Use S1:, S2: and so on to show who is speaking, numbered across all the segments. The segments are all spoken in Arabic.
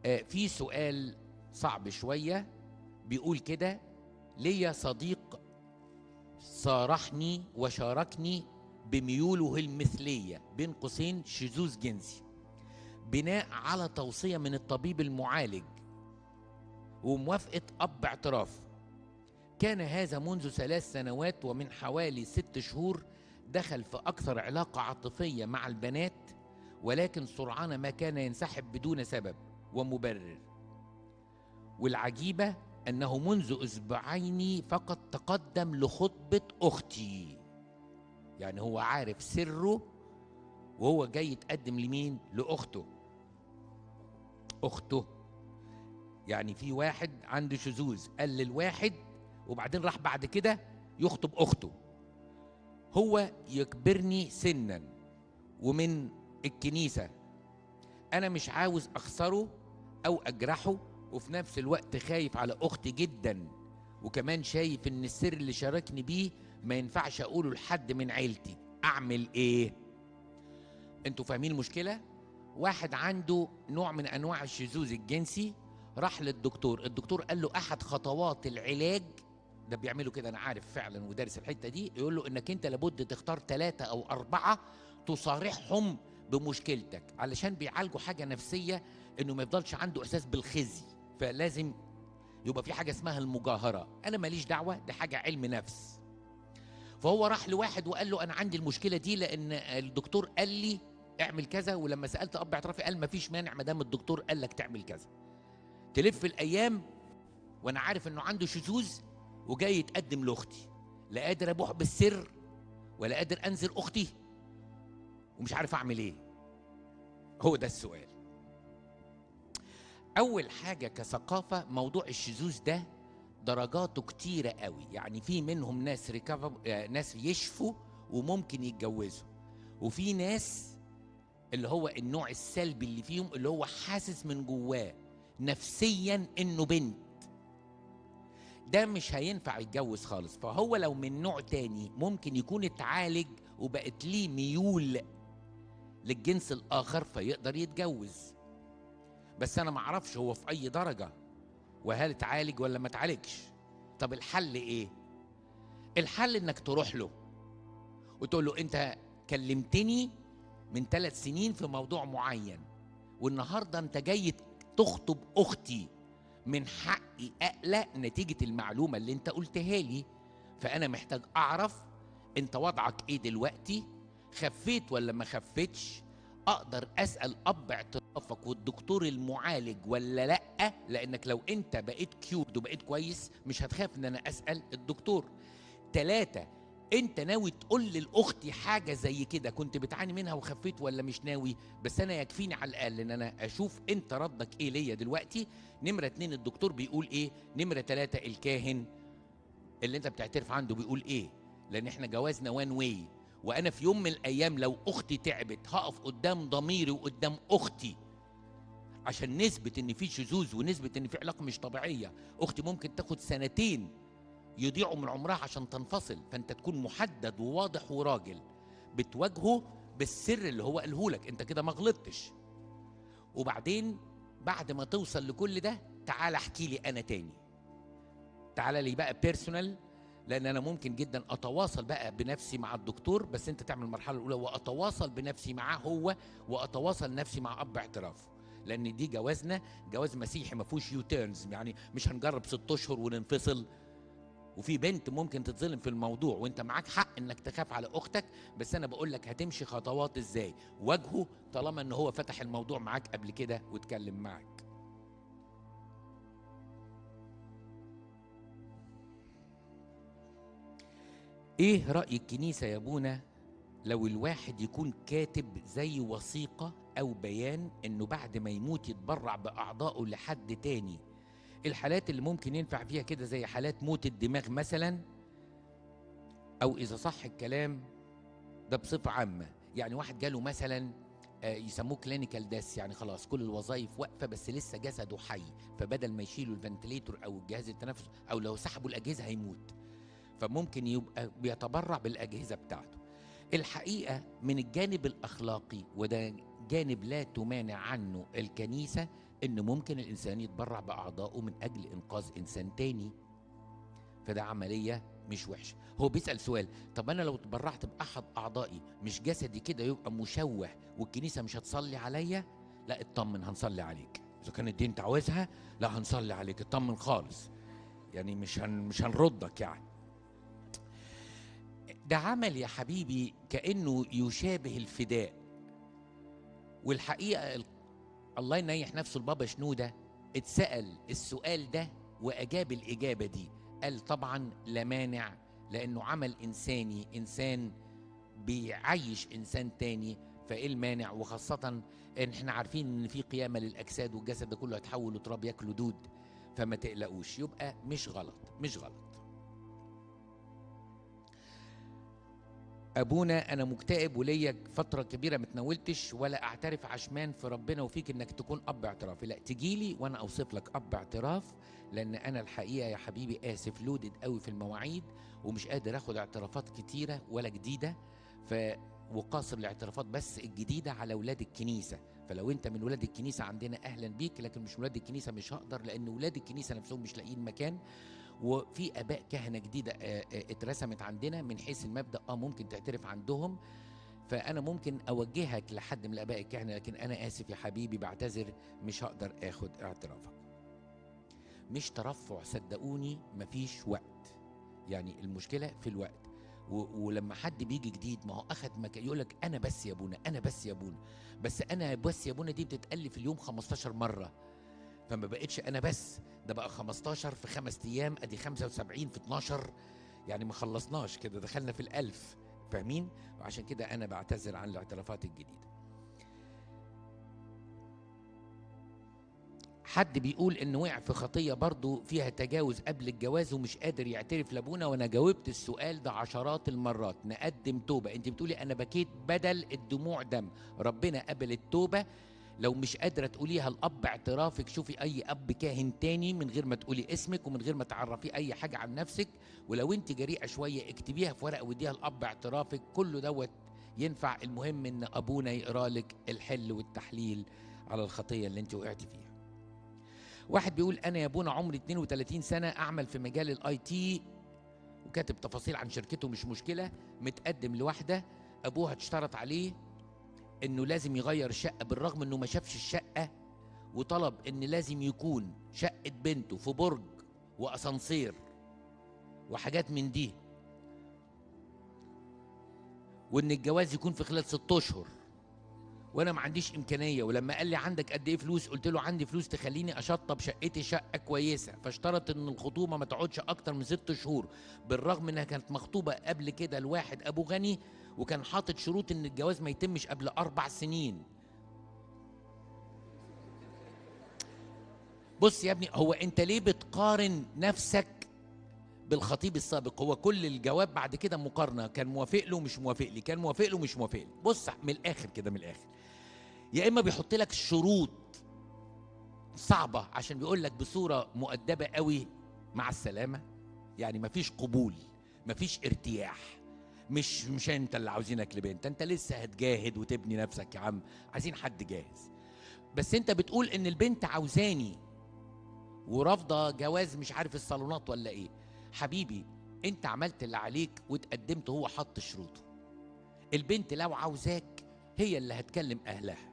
S1: في سؤال صعب شوية بيقول كده: ليا صديق صارحني وشاركني بميوله المثلية بين قوسين شذوذ جنسي بناء على توصية من الطبيب المعالج وموافقة أب اعتراف. كان هذا منذ 3 سنوات، ومن حوالي 6 شهور دخل في أكثر علاقة عاطفية مع البنات، ولكن سرعان ما كان ينسحب بدون سبب ومبرر. والعجيبة أنه منذ أسبوعين فقط تقدم لخطبة أختي. يعني هو عارف سره وهو جاي يتقدم لمين؟ لأخته. أخته. يعني في واحد عنده شذوذ قال للواحد وبعدين راح بعد كده يخطب أخته. هو يكبرني سنا ومن الكنيسة، أنا مش عاوز أخسره أو أجرحه، وفي نفس الوقت خايف على أختي جدا، وكمان شايف إن السر اللي شاركني بيه ما ينفعش أقوله لحد من عيلتي. أعمل إيه؟ أنتوا فاهمين المشكلة؟ واحد عنده نوع من أنواع الشذوذ الجنسي، راح للدكتور، الدكتور قال له أحد خطوات العلاج ده بيعملوا كده، أنا عارف فعلا ودارس الحتة دي، يقول له إنك أنت لابد تختار 3 أو 4 تصارحهم بمشكلتك، علشان بيعالجوا حاجة نفسية إنه ما يفضلش عنده إحساس بالخزي، فلازم يبقى في حاجة اسمها المجاهرة. أنا ماليش دعوة، دي حاجة علم نفس. فهو راح لواحد وقال له أنا عندي المشكلة دي لأن الدكتور قال لي اعمل كذا، ولما سألت أب اعترافي قال مفيش مانع ما دام الدكتور قال لك تعمل كذا. تلف الأيام وأنا عارف إنه عنده شذوذ وجاي يتقدم لأختي، لا قادر أبوح بالسر ولا قادر أنزل أختي ومش عارف أعمل إيه. هو ده السؤال. أول حاجة كثقافة، موضوع الشذوذ ده درجاته كتيرة قوي، يعني في منهم ناس ناس يشفوا وممكن يتجوزوا، وفي ناس اللي هو النوع السلبي اللي فيهم اللي هو حاسس من جواه نفسيا انه بنت، ده مش هينفع يتجوز خالص. فهو لو من نوع تاني ممكن يكون اتعالج وبقت ليه ميول للجنس الاخر فيقدر يتجوز، بس انا معرفش هو في اي درجة وهل اتعالج ولا ما اتعالجش. طب الحل ايه؟ الحل انك تروح له وتقول له انت كلمتني من 3 سنين في موضوع معين، والنهاردة انت جاي تخطب اختي، من حقي اقلق نتيجة المعلومة اللي انت قلتها لي، فانا محتاج اعرف انت وضعك ايه دلوقتي، خفيت ولا ما خفتش، اقدر اسأل اب اعترافك والدكتور المعالج ولا لا، لانك لو انت بقيت كيورد وبقيت كويس مش هتخاف ان انا اسأل الدكتور. 3، انت ناوي تقول للاختي حاجه زي كده كنت بتعاني منها وخفيت ولا مش ناوي؟ بس انا يكفيني على الاقل ان انا اشوف انت ردك ايه ليا دلوقتي. نمره 2 الدكتور بيقول ايه، نمره 3 الكاهن اللي انت بتعترف عنده بيقول ايه، لان احنا جوازنا وان واي، وانا في يوم من الايام لو اختي تعبت هقف قدام ضميري وقدام اختي عشان نثبت ان في شذوذ ونثبت ان في علاقه مش طبيعيه. اختي ممكن تاخد 2 يضيعوا من عمرها عشان تنفصل، فانت تكون محدد وواضح وراجل بتواجهه بالسر اللي هو قاله لك، انت كده ما غلطتش. وبعدين بعد ما توصل لكل ده تعال احكي لي انا تاني، تعال لي بقى بيرسونال، لان انا ممكن جدا اتواصل بقى بنفسي مع الدكتور، بس انت تعمل المرحله الاولى، واتواصل بنفسي معاه هو، واتواصل نفسي مع اب اعترافه، لان دي جوازنا جواز مسيحي ما فيهوش يو تيرنز، يعني مش هنجرب 6 اشهر وننفصل. وفي بنت ممكن تتظلم في الموضوع وانت معاك حق انك تخاف على اختك، بس انا بقول لك هتمشي خطوات ازاي. واجهه طالما ان هو فتح الموضوع معاك قبل كده واتكلم معاك. ايه رأي الكنيسة يا ابونا لو الواحد يكون كاتب زي وثيقة او بيان انه بعد ما يموت يتبرع باعضائه لحد تاني؟ الحالات اللي ممكن ينفع فيها كده زي حالات موت الدماغ مثلا، او اذا صح الكلام ده بصفة عامة، يعني واحد جاله مثلا يسموه كلينيكال داس، يعني خلاص كل الوظائف واقفة بس لسه جسده حي، فبدل ما يشيلوا الفنتليتور او الجهاز التنفس او لو سحبوا الاجهزة هيموت، فممكن يبقى بيتبرع بالاجهزة بتاعته. الحقيقة من الجانب الاخلاقي، وده جانب لا تمانع عنه الكنيسة، ان ممكن الانسان يتبرع باعضائه من اجل انقاذ انسان تاني، فده عمليه مش وحشه. هو بيسال سؤال، طب انا لو اتبرعت باحد اعضائي مش جسدي كده يبقى مشوه والكنيسه مش هتصلي عليا؟ لا اطمن، هنصلي عليك اذا كانت دي انت عاوزها. لا هنصلي عليك، اطمن خالص، يعني مش هنردك يعني. ده عمل يا حبيبي كانه يشابه الفداء. والحقيقه الله ينيح نفسه البابا شنودة اتسأل السؤال ده وأجاب الإجابة دي، قال طبعا لا مانع، لأنه عمل إنساني، إنسان بيعيش إنسان تاني، فإيه المانع؟ وخاصة إن إحنا عارفين إن في قيامة للأجساد والجسد ده كله هيتحول لتراب ياكله دود، فما تقلقوش، يبقى مش غلط، مش غلط. ابونا انا مكتئب وليا فتره كبيره متناولتش ولا اعترف، عشمان في ربنا وفيك انك تكون اب اعترافي. لا تجيلي وانا اوصف لك اب اعتراف، لان انا الحقيقه يا حبيبي اسف لودد قوي في المواعيد ومش قادر اخد اعترافات كتيره ولا جديده، وقاصر الاعترافات بس الجديده على اولاد الكنيسه. فلو انت من ولاد الكنيسه عندنا اهلا بيك، لكن مش ولاد الكنيسه مش هقدر، لان ولاد الكنيسه نفسهم مش لاقيين مكان. وفي اباء كهنه جديده اترسمت عندنا من حيث المبدا ممكن تعترف عندهم، فانا ممكن اوجهك لحد من الاباء الكهنه، لكن انا اسف يا حبيبي بعتذر مش هقدر اخد اعترافك. مش ترفع، صدقوني مفيش وقت، يعني المشكله في الوقت. ولما حد بيجي جديد ما هو اخد مكان يقول لك انا بس يا ابونا، انا بس يا ابونا، بس انا بس يا ابونا دي بتتقال في اليوم 15 مره، فما بقتش انا بس، ده بقى 15 في 5 ايام، ادي 75 في 12، يعني ما خلصناش كده، دخلنا في ال1000، فاهمين؟ وعشان كده انا بعتذر عن الاعترافات الجديده. حد بيقول انه وقع في خطيه برضه فيها تجاوز قبل الجواز ومش قادر يعترف لابونا، وانا جاوبت السؤال ده عشرات المرات، نقدم توبه. انت بتقولي انا بكيت بدل الدموع دم، ربنا قبل التوبه. لو مش قادرة تقوليها الأب اعترافك، شوفي أي أب كاهن تاني من غير ما تقولي اسمك ومن غير ما تعرفي أي حاجة عن نفسك، ولو أنت جريئة شوية اكتبيها في ورقة واديها الأب اعترافك، كله دوت ينفع. المهم إن أبونا يقرأ لك الحل والتحليل على الخطية اللي أنت وقعتي فيها. واحد بيقول أنا يا أبونا عمري 32 سنة، أعمل في مجال الاي تي، وكاتب تفاصيل عن شركته، مش مشكلة، متقدم لواحدة أبوها اشترط عليه انه لازم يغير الشقه بالرغم انه ما شافش الشقه، وطلب ان لازم يكون شقه بنته في برج واسانسير وحاجات من دي، وان الجواز يكون في خلال 6 اشهر، وانا ما عنديش امكانيه. ولما قال لي عندك قد ايه فلوس، قلت له عندي فلوس تخليني اشطب شقتي شقه كويسه، فاشترط ان الخطوبه ما تقعدش اكتر من 6 شهور، بالرغم انها كانت مخطوبه قبل كده لواحد ابو غني، وكان حاطط شروط ان الجواز ما يتمش قبل 4 سنين. بص يا ابني، هو انت ليه بتقارن نفسك بالخطيب السابق؟ هو كل الجواب بعد كده مقارنه، كان موافق له مش موافق لي، كان موافق له مش موافق لي. بص من الاخر كده، من الاخر، يا اما بيحط لك شروط صعبه عشان بيقول لك بصوره مؤدبه قوي مع السلامه، يعني مفيش قبول، مفيش ارتياح، مش انت اللي عاوزينك لبنت، انت لسه هتجاهد وتبني نفسك يا عم، عايزين حد جاهز. بس انت بتقول ان البنت عاوزاني ورافضه جواز مش عارف الصالونات ولا ايه. حبيبي انت عملت اللي عليك واتقدمت، هو حط شروطه. البنت لو عاوزاك هي اللي هتكلم اهلها،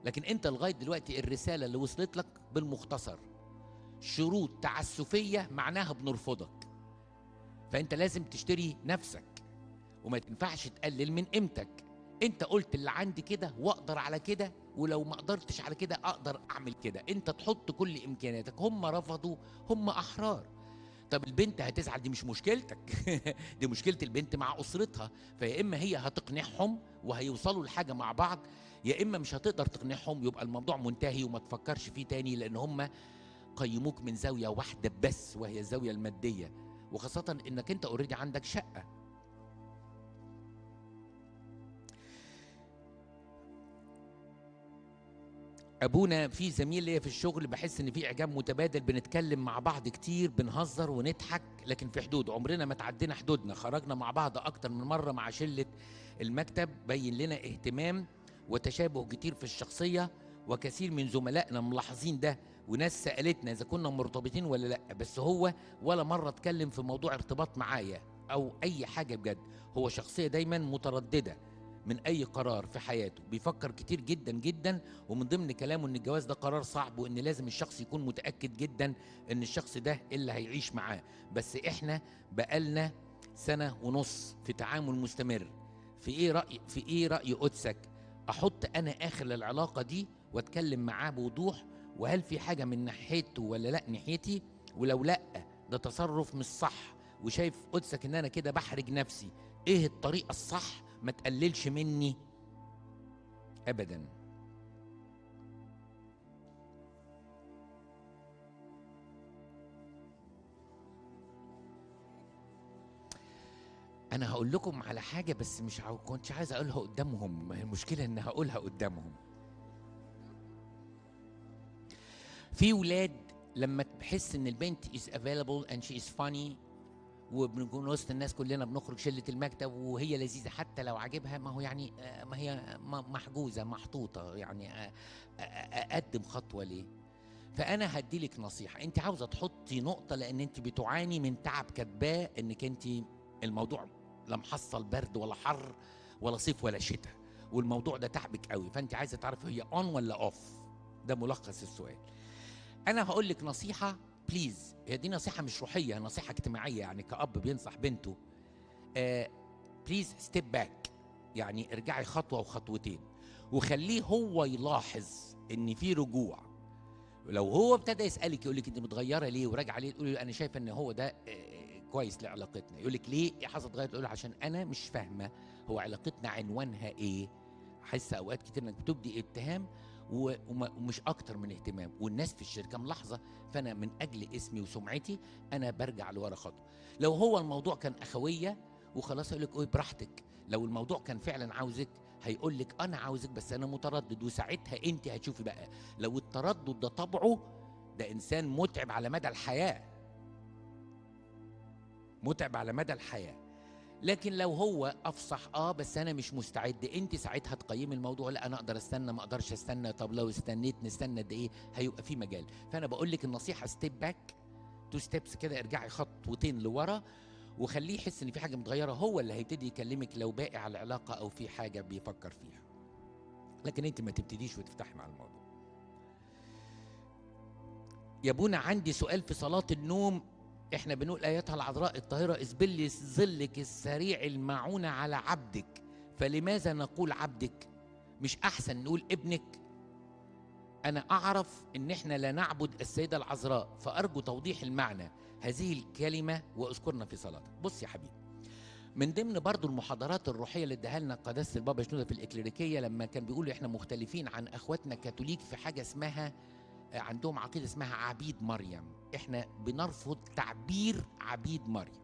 S1: لكن انت لغايه دلوقتي الرساله اللي وصلت لك بالمختصر شروط تعسفيه معناها بنرفضك، فانت لازم تشتري نفسك وما تنفعش تقلل من قيمتك. انت قلت اللي عندي كده واقدر على كده، ولو ما قدرتش على كده اقدر اعمل كده، انت تحط كل امكانياتك. هم رفضوا، هم احرار. طب البنت هتزعل، دي مش مشكلتك دي مشكلة البنت مع أسرتها، فيا إما هي هتقنعهم وهيوصلوا لحاجة مع بعض، يا إما مش هتقدر تقنعهم، يبقى الموضوع منتهي وما تفكرش فيه تاني، لأن هم قيموك من زاوية واحدة بس، وهي الزاوية المادية، وخاصة إنك أنت أوريدي عندك شقة. ابونا في زميل ليا في الشغل بحس ان في اعجاب متبادل، بنتكلم مع بعض كتير، بنهزر ونضحك، لكن في حدود، عمرنا ما تعدينا حدودنا، خرجنا مع بعض اكتر من مره مع شله المكتب، بين لنا اهتمام وتشابه كتير في الشخصيه، وكثير من زملائنا ملاحظين ده، وناس سألتنا إذا كنا مرتبطين ولا لأ، بس هو ولا مرة اتكلم في موضوع ارتباط معايا أو أي حاجة بجد. هو شخصية دايما مترددة من أي قرار في حياته، بيفكر كتير جدا جدا، ومن ضمن كلامه إن الجواز ده قرار صعب، وإن لازم الشخص يكون متأكد جدا إن الشخص ده اللي هيعيش معاه. بس إحنا بقالنا 1.5 سنة في تعامل مستمر. في إيه رأي قدسك أحط أنا آخر للعلاقة دي وأتكلم معاه بوضوح، وهل في حاجة من ناحيته ولا لأ ناحيتي؟ ولو لأ ده تصرف مش صح، وشايف قدسك إن أنا كده بحرج نفسي، إيه الطريقة الصح ما تقللش مني أبدا؟ أنا هقول لكم على حاجة، بس مش كنتش عايز أقولها قدامهم، المشكلة إن هقولها قدامهم. في ولاد لما تحس إن البنت is available and she is funny، وبنكون وسط الناس كلنا بنخرج شلة المكتب وهي لذيذة، حتى لو عاجبها ما هو يعني ما هي محجوزة محطوطة، يعني أقدم خطوة ليه؟ فأنا هديلك نصيحة، أنت عاوزة تحطي نقطة لأن أنت بتعاني من تعب كاتباه، إنك أنت الموضوع لا محصل برد ولا حر ولا صيف ولا شتاء، والموضوع ده تعبك قوي، فأنت عايزة تعرفي هي أون ولا أوف. ده ملخص السؤال. أنا هقول لك نصيحة بليز، هي دي نصيحة مش روحية، نصيحة اجتماعية، يعني كأب بينصح بنته. بليز ستيب باك، يعني ارجعي خطوة وخطوتين، وخليه هو يلاحظ إن في رجوع. لو هو ابتدى يسألك يقول لك أنت متغيرة ليه وراجعة ليه، تقولي له أنا شايفة إن هو ده كويس لعلاقتنا. يقول لك ليه يا حصل اتغيرت؟ تقول له عشان أنا مش فاهمة هو علاقتنا عنوانها إيه. حس أوقات كتير إنك بتبدي اتهام ومش اكتر من اهتمام، والناس في الشركه ملاحظه، فانا من اجل اسمي وسمعتي انا برجع لورا خطوه. لو هو الموضوع كان اخويه وخلاص يقول لك ايه براحتك، لو الموضوع كان فعلا عاوزك هيقول لك انا عاوزك بس انا متردد، وساعتها انت هتشوفي بقى لو التردد ده طبعه، ده انسان متعب على مدى الحياه، متعب على مدى الحياه. لكن لو هو افصح بس انا مش مستعد، انت ساعتها تقيمي الموضوع، لا انا اقدر استنى ما اقدرش استنى، طب لو استنيت نستنى قد ايه، هيبقى في مجال. فانا بقول لك النصيحه ستيب باك 2 ستيبس كده، ارجعي خطوتين لورا، وخليه يحس ان في حاجه متغيره، هو اللي هيبتدي يكلمك لو باقي على العلاقه او في حاجه بيفكر فيها، لكن انت ما تبتديش وتفتحي مع الموضوع. يا ابونا عندي سؤال في صلاه النوم، احنا بنقول ايتها العذراء الطاهره اثبلي ظلك السريع المعونه على عبدك، فلماذا نقول عبدك؟ مش احسن نقول ابنك؟ انا اعرف ان احنا لا نعبد السيده العذراء، فارجو توضيح المعنى هذه الكلمه واذكرنا في صلاتك. بص يا حبيبي، من ضمن برضو المحاضرات الروحيه اللي اداها لنا قداسه البابا شنودة في الاكليريكيه، لما كان بيقول احنا مختلفين عن اخواتنا الكاثوليك في حاجه اسمها، عندهم عقيدة اسمها عبيد مريم، احنا بنرفض تعبير عبيد مريم.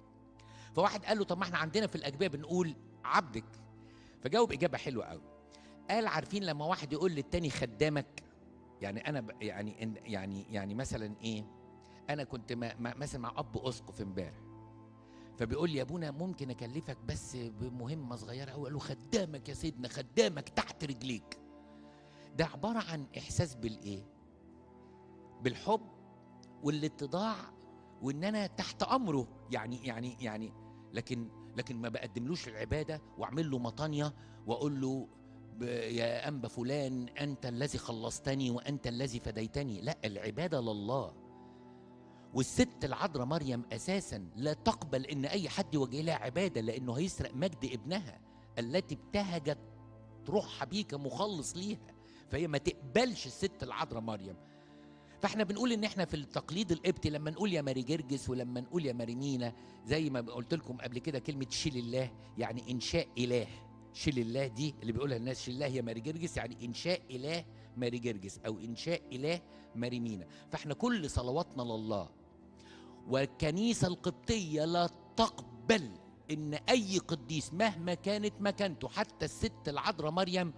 S1: فواحد قال له طب ما احنا عندنا في الأجبية بنقول عبدك، فجاوب إجابة حلوة قوي. قال عارفين لما واحد يقول للتاني خدامك، يعني أنا يعني مثلا إيه، أنا كنت مثلا مع أب أسقف امبارح، فبيقول لي يا ابونا ممكن أكلفك بس بمهمة صغيرة قوي، قال له خدامك يا سيدنا، خدامك تحت رجليك. ده عبارة عن إحساس بالإيه؟ بالحب والاتضاع، وان انا تحت امره، يعني لكن ما بقدملوش العباده واعمل له مطانيه واقول له يا انبا فلان انت الذي خلصتني وانت الذي فديتني. لا، العباده لله. والست العذراء مريم اساسا لا تقبل ان اي حد يوجه لها عباده، لانه هيسرق مجد ابنها التي ابتهجت روحها بيك مخلص ليها، فهي ما تقبلش الست العذراء مريم. فاحنا بنقول ان احنا في التقليد القبطي لما نقول يا ماري جرجس ولما نقول يا ماري مينا، زي ما قلت لكم قبل كده كلمه شيل الله يعني انشاء اله. شيل الله دي اللي بيقولها الناس، شيل الله يا ماري جرجس يعني انشاء اله ماري جرجس او انشاء اله ماري مينا. فاحنا كل صلواتنا لله، والكنيسه القبطيه لا تقبل ان اي قديس مهما كانت مكانته، حتى الست العذراء مريم،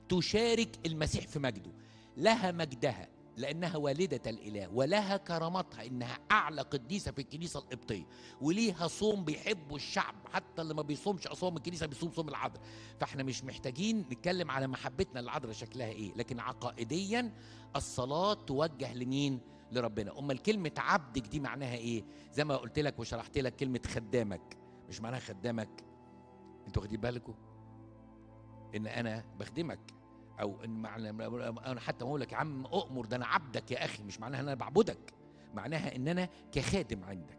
S1: تشارك المسيح في مجده. لها مجدها، لأنها والدة الإله ولها كرامتها، إنها أعلى قديسة في الكنيسة القبطية، وليها صوم بيحبوا الشعب، حتى اللي ما بيصومش أصوم الكنيسة بيصوم صوم العذراء. فإحنا مش محتاجين نتكلم على محبتنا للعذراء شكلها إيه، لكن عقائديا الصلاة توجه لمين؟ لربنا. أمال كلمة عبدك دي معناها إيه؟ زي ما قلت لك وشرحت لك، كلمة خدامك مش معناها خدامك، أنتوا واخدين بالكم؟ إن أنا بخدمك، او ان انا حتى بقول لك يا عم اؤمر، ده انا عبدك يا اخي، مش معناها ان انا بعبدك، معناها ان انا كخادم عندك.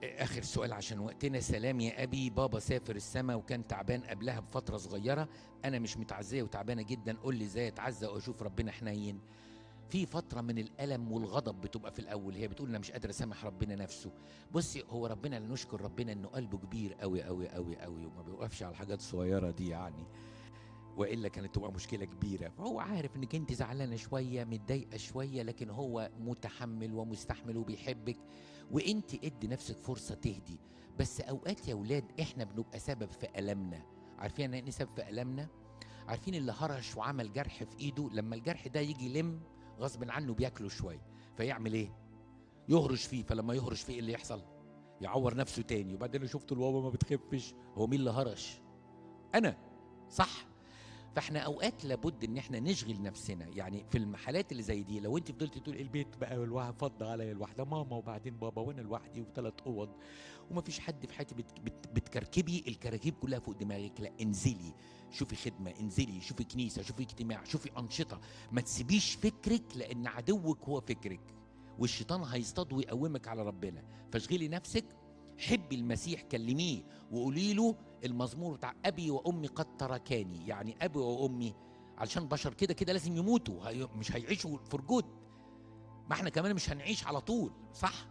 S1: اخر سؤال عشان وقتنا. سلام يا ابي، بابا سافر السما وكان تعبان قبلها بفتره صغيره، انا مش متعزيه وتعبانه جدا، قول لي ازاي اتعزى واشوف ربنا حنين؟ في فتره من الالم والغضب بتبقى في الاول، هي بتقول انا مش قادره اسامح ربنا نفسه. بصي، هو ربنا اللي نشكر ربنا انه قلبه كبير قوي قوي قوي قوي، وما بيوقفش على الحاجات الصغيره دي يعني، والا كانت تبقى مشكله كبيره. فهو عارف انك انت زعلانه شويه متضايقه شويه، لكن هو متحمل ومستحمل وبيحبك، وانت ادي نفسك فرصه تهدي. بس اوقات يا اولاد احنا بنبقى سبب في المنا. عارفين يعني ايه سبب في المنا؟ عارفين اللي هرش وعمل جرح في ايده، لما الجرح ده يجي يلم غصب عنه بياكله شويه، فيعمل ايه؟ يهرش فيه. فلما يهرش فيه ايه اللي يحصل؟ يعور نفسه تاني. وبعدين شفت الوبا ما بتخفش، هو مين اللي هرش؟ انا، صح؟ فاحنا اوقات لابد ان احنا نشغل نفسنا. يعني في المحالات اللي زي دي، لو انت فضلت تقول البيت بقى والواحد فض عليا الواحده، ماما وبعدين بابا وانا لوحدي وثلاث اوض ومفيش حد في حياتي، بتكركبي الكراكيب كلها فوق دماغك. لا، انزلي شوفي خدمه، انزلي شوفي كنيسه، شوفي اجتماع، شوفي انشطه. ما تسيبيش فكرك، لان عدوك هو فكرك، والشيطان هيصطاد ويقومك على ربنا. فاشغلي نفسك، حبي المسيح، كلميه وقولي له المزمور بتاع ابي وامي قد تركاني. يعني ابي وامي علشان بشر كده كده لازم يموتوا، مش هيعيشوا فرجود، ما احنا كمان مش هنعيش على طول، صح؟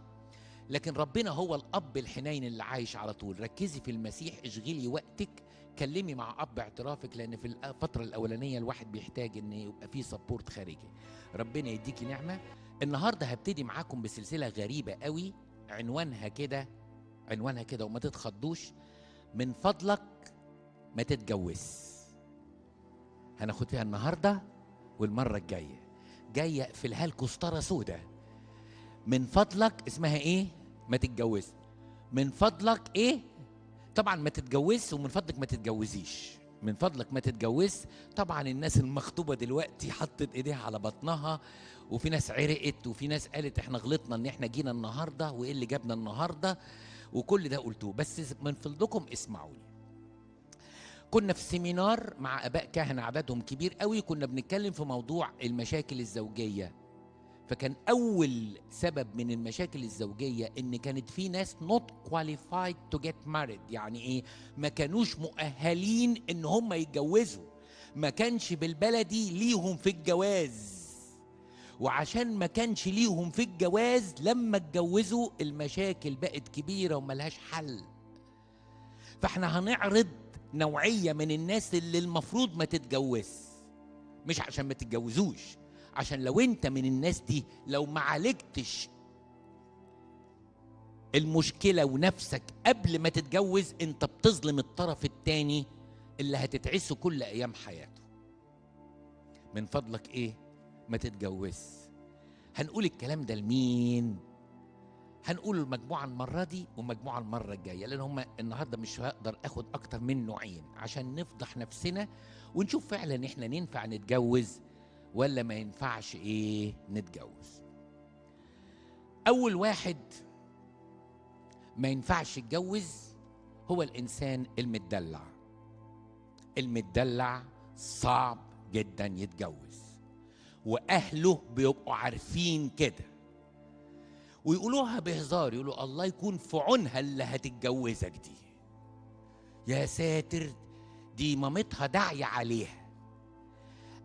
S1: لكن ربنا هو الاب الحنين اللي عايش على طول. ركزي في المسيح، اشغلي وقتك، كلمي مع اب اعترافك، لان في الفتره الاولانيه الواحد بيحتاج ان يبقى فيه سبورت خارجي. ربنا يديكي نعمه. النهارده هبتدي معاكم بسلسله غريبه قوي، عنوانها كده وما تتخضوش، من فضلك ما تتجوز. هناخد فيها النهارده والمره جايه اقفلها لكم ستاره سودا. من فضلك اسمها ايه؟ ما تتجوز. من فضلك ايه؟ طبعا ما تتجوزش، ومن فضلك ما تتجوزيش. من فضلك ما تتجوز. طبعا الناس المخطوبه دلوقتي حطت ايديها على بطنها، وفي ناس عرقت، وفي ناس قالت احنا غلطنا ان احنا جينا النهارده، وايه اللي جابنا النهارده، وكل ده قلتوه. بس من فضلكم اسمعوني. كنا في سيمينار مع اباء كهنه عددهم كبير قوي، كنا بنتكلم في موضوع المشاكل الزوجيه. فكان اول سبب من المشاكل الزوجيه ان كانت في ناس not qualified to get married. يعني ايه؟ ما كانوش مؤهلين ان هم يتجوزوا، ما كانش بالبلدي ليهم في الجواز. وعشان ما كانش ليهم في الجواز، لما اتجوزوا المشاكل بقت كبيره وملهاش حل. فاحنا هنعرض نوعيه من الناس اللي المفروض ما تتجوز، مش عشان ما تتجوزوش، عشان لو انت من الناس دي لو ما عالجتش المشكله ونفسك قبل ما تتجوز، انت بتظلم الطرف الثاني اللي هتتعسه كل ايام حياته. من فضلك ايه؟ ما تتجوز. هنقول الكلام ده لمين؟ هنقول المجموعه المره دي ومجموعه المره الجايه، لان هم النهارده مش هقدر اخد اكتر من نوعين عشان نفضح نفسنا ونشوف فعلا احنا ننفع نتجوز ولا ما ينفعش ايه نتجوز. اول واحد ما ينفعش يتجوز هو الانسان المدلع. المدلع صعب جدا يتجوز، واهله بيبقوا عارفين كده ويقولوها بهزار، يقولوا الله يكون في عونها اللي هتتجوزك دي، يا ساتر دي مامتها داعية عليها.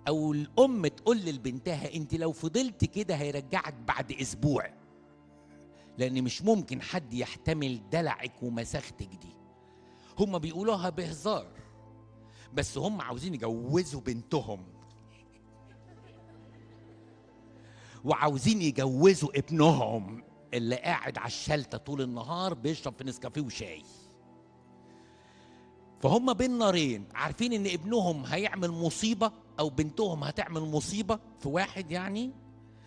S1: او الام تقول لبنتها انت لو فضلت كده هيرجعك بعد اسبوع، لان مش ممكن حد يحتمل دلعك ومساختك دي. هم بيقولوها بهزار، بس هم عاوزين يجوزوا بنتهم وعاوزين يجوزوا ابنهم اللي قاعد على الشلته طول النهار بيشرب في نسكافيه وشاي. فهم بين نارين، عارفين ان ابنهم هيعمل مصيبه او بنتهم هتعمل مصيبه في واحد يعني،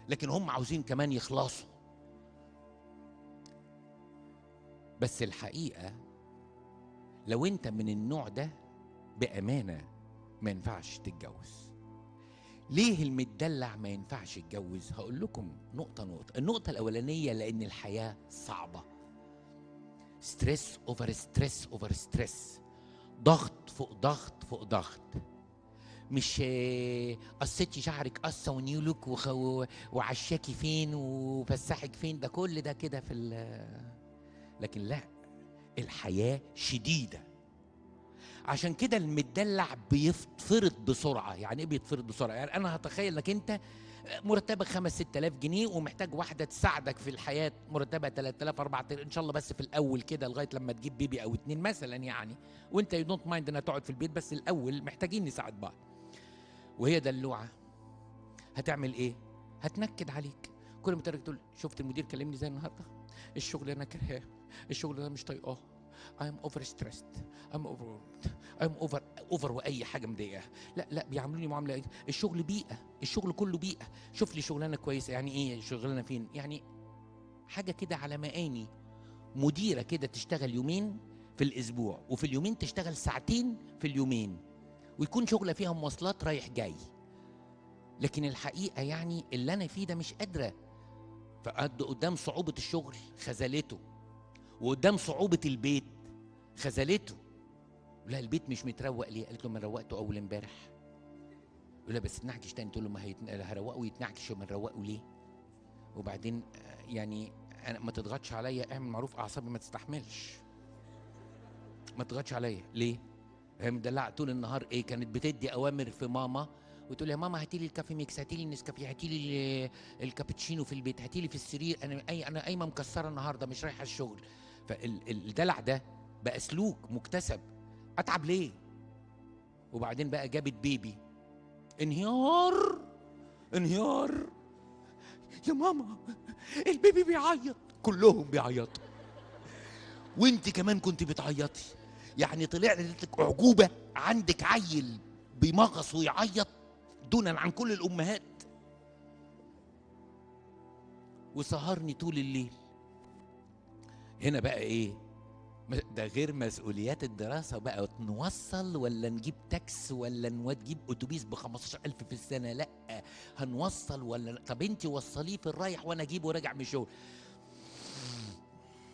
S1: لكن هم عاوزين كمان يخلصوا. بس الحقيقه لو انت من النوع ده بامانه ما ينفعش تتجوز. ليه المدلع ما ينفعش يتجوز؟ هقول لكم نقطه نقطه. النقطه الاولانيه لان الحياه صعبه، ستريس اوفر ستريس اوفر ستريس، ضغط فوق ضغط فوق ضغط. مش قصتي شعرك قصه ونيو لوك وعشاكي فين وفسحك فين، ده كل ده كده في لكن لا، الحياه شديده. عشان كده المدلع بيتفرض بسرعه. يعني ايه بيتفرض بسرعه؟ يعني انا هتخيل انك انت مرتبك 5-6,000 جنيه ومحتاج واحده تساعدك في الحياه، مرتبها 3,000 4,000 ان شاء الله، بس في الاول كده لغايه لما تجيب بيبي او 2 مثلا يعني، وانت يو دونت مايند انها تقعد في البيت، بس الاول محتاجين نساعد بعض. وهي دلوعه هتعمل ايه؟ هتنكد عليك. كل ما تقول شفت المدير كلمني زي النهارده، الشغل انا كرهاه، الشغل انا مش طايقاه، I'm over stressed، I'm over واي حاجه مضايقاها. لا بيعاملوني معامله ايه؟ الشغل بيئه، الشغل كله بيئه. شوف لي شغلانه كويسه. يعني ايه شغلانه فين؟ يعني حاجه كده على مقامي، مديره كده تشتغل يومين في الاسبوع، وفي اليومين تشتغل ساعتين في اليومين، ويكون شغله فيها مواصلات رايح جاي. لكن الحقيقه يعني اللي انا فيه ده مش قادره. فقدام صعوبه الشغل خذلته، وقدام صعوبه البيت خذلته. لا البيت مش متروق ليه؟ قالت له ما روقته اول امبارح. يقول لها بس تنعكش تاني. تقول له ما هروقه ويتنعكش، وما نروقه ليه؟ وبعدين يعني انا ما تضغطش عليا، اعمل معروف، اعصابي ما تستحملش. ما تضغطش عليا ليه؟ هي مدلعه طول النهار. ايه كانت بتدي اوامر في ماما، وتقول يا ماما هاتي لي الكافي ميكس، هاتي لي النسكافيه، هاتي لي الكابتشينو في البيت، هاتي لي في السرير، انا قايمه مكسره النهارده مش رايحه الشغل. فالدلع ده بقى سلوك مكتسب. اتعب ليه؟ وبعدين بقى جابت بيبي، انهيار انهيار. يا ماما البيبي بيعيط، كلهم بيعيطوا، وانت كمان كنت بتعيطي. يعني طلع لك اعجوبه عندك عيل بيمغص ويعيط دونا عن كل الامهات. وسهرني طول الليل. هنا بقى ايه؟ ده غير مسؤوليات الدراسة بقى، نوصل ولا نجيب تاكس ولا نجيب اتوبيس ب15,000 في السنة؟ لا هنوصل ولا طب انت وصليه في الرايح وانا اجيبه راجع من الشغل.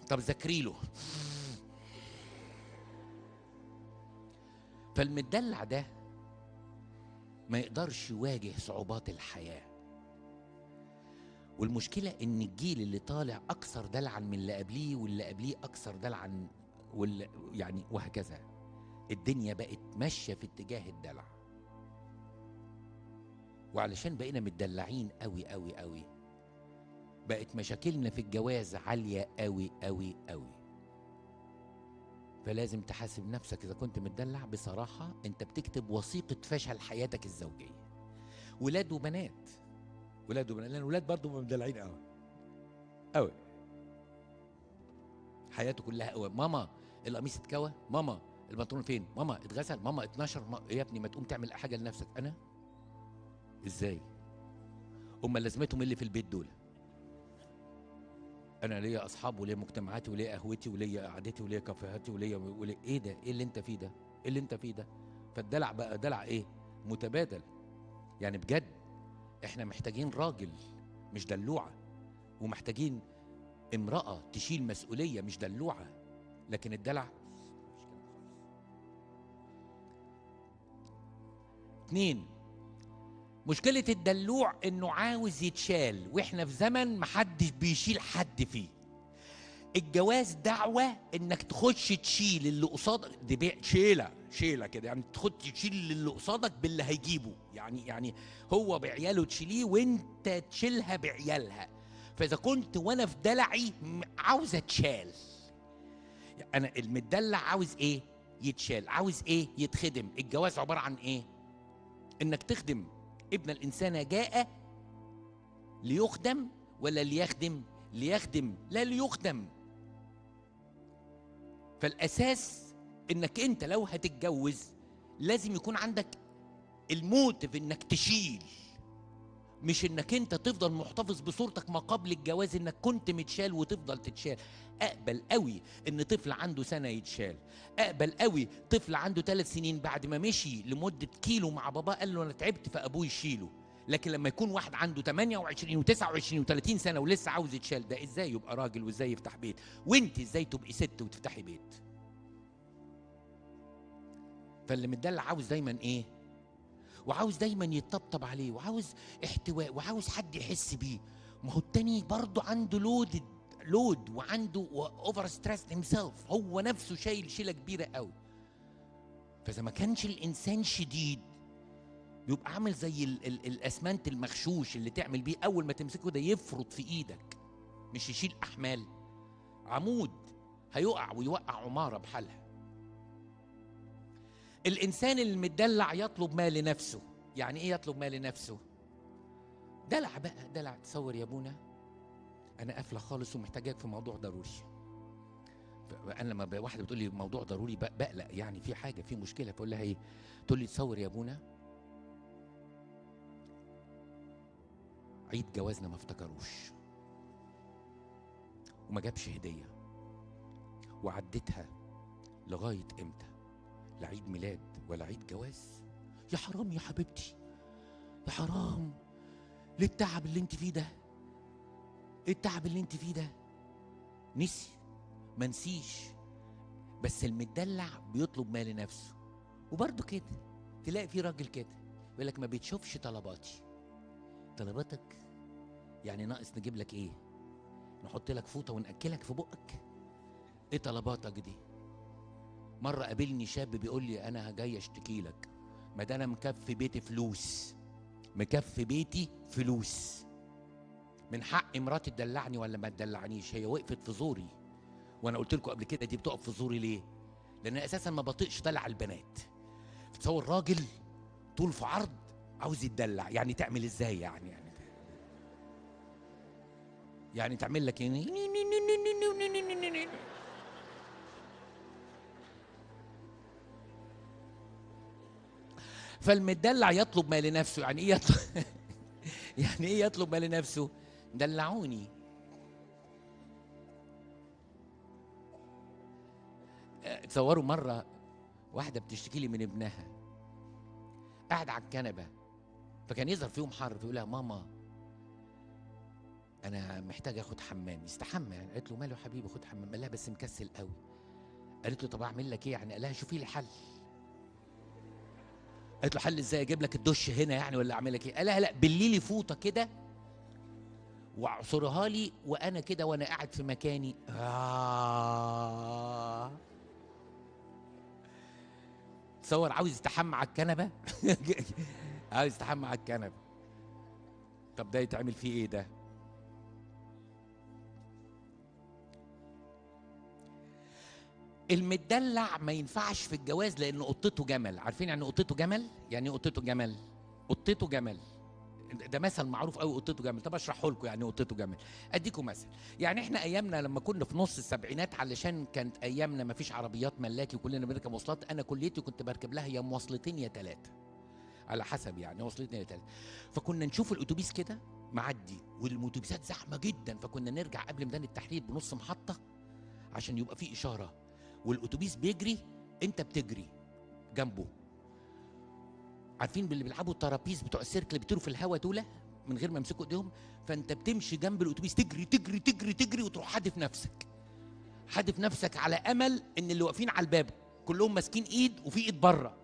S1: طب ذاكري له. فالمدلع ده ما يقدرش يواجه صعوبات الحياة. والمشكلة ان الجيل اللي طالع اكثر دلعا من اللي قبليه، واللي قبليه اكثر دلعا، يعني وهكذا. الدنيا بقت ماشية في اتجاه الدلع. وعلشان بقينا متدلعين قوي قوي قوي، بقت مشاكلنا في الجواز عالية قوي قوي قوي. فلازم تحاسب نفسك. إذا كنت متدلع بصراحة أنت بتكتب وثيقة فشل حياتك الزوجية. ولاد وبنات، ولاد وبنات، لأن الولاد برضه متدلعين قوي قوي. حياته كلها قوي. ماما القميص اتكوى، ماما البنطلون فين، ماما اتغسل، ماما اتنشر. إيه يا ابني ما تقوم تعمل حاجة لنفسك. أنا إزاي؟ أما لازمتهم اللي في البيت دول. انا ليا اصحاب وليا مجتمعاتي وليا قهوتي وليا قعدتي وليا كافيهاتي وليا ايه ده؟ ايه اللي انت فيه ده؟ ايه اللي انت فيه ده؟ فالدلع بقى دلع ايه؟ متبادل. يعني بجد احنا محتاجين راجل مش دلوعه، ومحتاجين امرأة تشيل مسؤولية مش دلوعه. لكن الدلع 2. مشكلة الدلوع انه عاوز يتشال، واحنا في زمن محدش بيشيل حد فيه. الجواز دعوة انك تخش تشيل اللي قصادك، دي شيلة كده، يعني تخش تشيل اللي قصادك باللي هيجيبه. يعني هو بعياله تشيليه وانت تشيلها بعيالها. فاذا كنت وانا في دلعي عاوز اتشال، انا المدلع عاوز ايه؟ يتشال. عاوز ايه؟ يتخدم. الجواز عبارة عن ايه؟ انك تخدم. ابن الانسان جاء ليخدم ولا ليخدم؟ ليخدم لا ليخدم. فالاساس انك انت لو هتتجوز لازم يكون عندك الموت في انك تشيل، مش انك انت تفضل محتفظ بصورتك ما قبل الجواز، انك كنت متشال وتفضل تتشال. اقبل قوي ان طفل عنده سنه يتشال، اقبل قوي طفل عنده 3 سنين بعد ما مشي لمده كيلو مع باباه قال له انا تعبت فابوه يشيله. لكن لما يكون واحد عنده 28 و29 و30 سنه ولسه عاوز يتشال، ده ازاي يبقى راجل وازاي يفتح بيت؟ وانت ازاي تبقي ست وتفتحي بيت؟ فاللي متدلع عاوز دايما ايه؟ وعاوز دايما يتطبطب عليه، وعاوز احتواء، وعاوز حد يحس بيه. ما هو التاني برضه عنده لود وعنده اوفر ستريس هيمسيلف، هو نفسه شايل شيله كبيره قوي. فاذا ما كانش الانسان شديد بيبقى عامل زي الاسمنت المغشوش اللي تعمل بيه اول ما تمسكه ده يفرط في ايدك، مش يشيل احمال. عمود هيقع ويوقع عماره بحالها. الانسان المدلع يطلب ما لنفسه. يعني ايه يطلب ما لنفسه؟ دلع بقى، دلع. تصور يا ابونا انا قافله خالص ومحتاجاك في موضوع ضروري. انا لما واحده بتقول لي موضوع ضروري بقلق، يعني في حاجه، في مشكله. فاقول لها ايه؟ تقول لي تصور يا ابونا عيد جوازنا ما افتكروش وما جابش هديه، وعدتها لغايه امتى؟ لا عيد ميلاد ولا عيد جواز. يا حرام يا حبيبتي، يا حرام. ليه التعب اللي انت فيه ده؟ ايه التعب اللي انت فيه ده؟ نسي؟ ما نسيش. بس المدلع بيطلب ما لنفسه. وبرضه كده تلاقي في راجل كده يقول لك ما بتشوفش طلباتي. طلباتك يعني ناقص نجيب لك ايه؟ نحط لك فوطه وناكلك في بقك؟ ايه طلباتك دي؟ مره قابلني شاب بيقول لي انا جاي اشتكي لك، ما ده انا مكفي بيتي فلوس، مكفي بيتي فلوس، من حق مراتي تدلعني ولا ما تدلعنيش؟ هي وقفت في زوري. وانا قلت لكم قبل كده دي بتقف في زوري ليه؟ لان اساسا ما بطيقش دلع البنات. تصور راجل طول في عرض عاوز يتدلع، يعني تعمل ازاي؟ يعني تعمل لك فالمدلع يطلب ما لنفسه. يعني ايه يطلب؟ يعني ايه يطلب ما لنفسه؟ دلعوني. تصوروا مره واحده بتشتكي لي من ابنها قاعد على الكنبه، فكان يظهر فيهم حر، فيقول لها ماما انا محتاج اخد حمام يستحمى. يعني قالت له ماله يا حبيبي خد حمام. قال لها بس مكسل قوي. قالت له طب اعمل لك ايه يعني؟ قال لها شوفي لي حل. قالت له حل ازاي؟ اجيب لك الدش هنا يعني ولا اعمل لك ايه؟ قال لها لا بلي لي فوطه كده واعصرها لي وانا كده وانا قاعد في مكاني. تصور عاوز يستحمى على الكنبه. عاوز يستحمى على الكنبه. طب ده يتعمل فيه ايه ده؟ المدلع ما ينفعش في الجواز لان قطته جمل. عارفين يعني قطته جمل؟ يعني قطته جمل، قطته جمل ده مثل معروف قوي، قطته جمل. طب اشرحه لكم يعني قطته جمل. اديكم مثل. يعني احنا ايامنا لما كنا في نص السبعينات، علشان كانت ايامنا ما فيش عربيات ملاكي وكلنا بنركب مواصلات، انا كليتي كنت بركب لها يا مواصلتين يا 3 على حسب، يعني مواصلتين يا 3. فكنا نشوف الاتوبيس كده معدي والاتوبيسات زحمه جدا، فكنا نرجع قبل ميدان التحرير بنص محطه عشان يبقى في اشاره، والاتوبيس بيجري انت بتجري جنبه. عارفين اللي بيلعبوا الترابيز بتوع السيرك اللي بيطيروا في الهواء دول من غير ما يمسكوا ايديهم؟ فانت بتمشي جنب الاتوبيس تجري تجري تجري تجري وتروح حادف نفسك، حادف نفسك على امل ان اللي واقفين على الباب كلهم ماسكين ايد وفي ايد بره،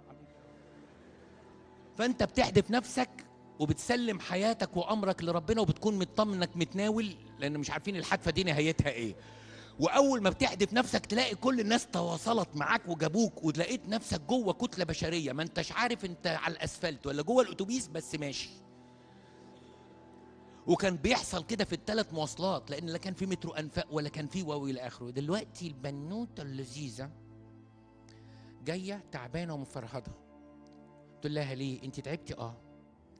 S1: فانت بتحدف نفسك وبتسلم حياتك وامرك لربنا وبتكون مطمن انك متناول، لان مش عارفين الحادفه دي نهايتها ايه. واول ما بتحدف نفسك تلاقي كل الناس تواصلت معاك وجابوك، وتلاقيت نفسك جوه كتله بشريه ما انتش عارف انت على الاسفلت ولا جوه الاتوبيس بس ماشي. وكان بيحصل كده في ال3 مواصلات، لان لا كان في مترو انفاق ولا كان في واو الى اخره. دلوقتي البنوته اللذيذه جايه تعبانه ومفرهده، قلت لها ليه انت تعبتي؟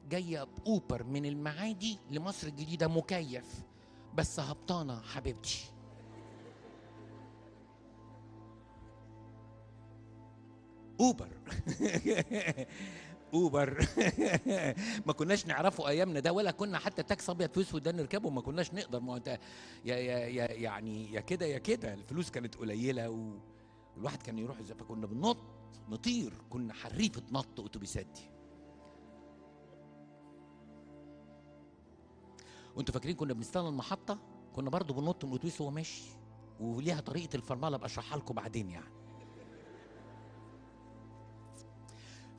S1: جايه باوبر من المعادي لمصر الجديده مكيف بس هبطانه حبيبتي. اوبر. اوبر. ما كناش نعرفه ايامنا ده، ولا كنا حتى تاكس ابيض في اسود ده نركبه، ما كناش نقدر. ما انت يعني يا كده يا كده، الفلوس كانت قليله والواحد كان يروح فكنا بننط نطير، كنا حريفه نط اتوبيسات دي. وانتوا فاكرين كنا بنستنى المحطه؟ كنا برضو بننط من الاتوبيس وهو ماشي، وليها طريقه الفرمله ابقى اشرحها لكم بعدين يعني.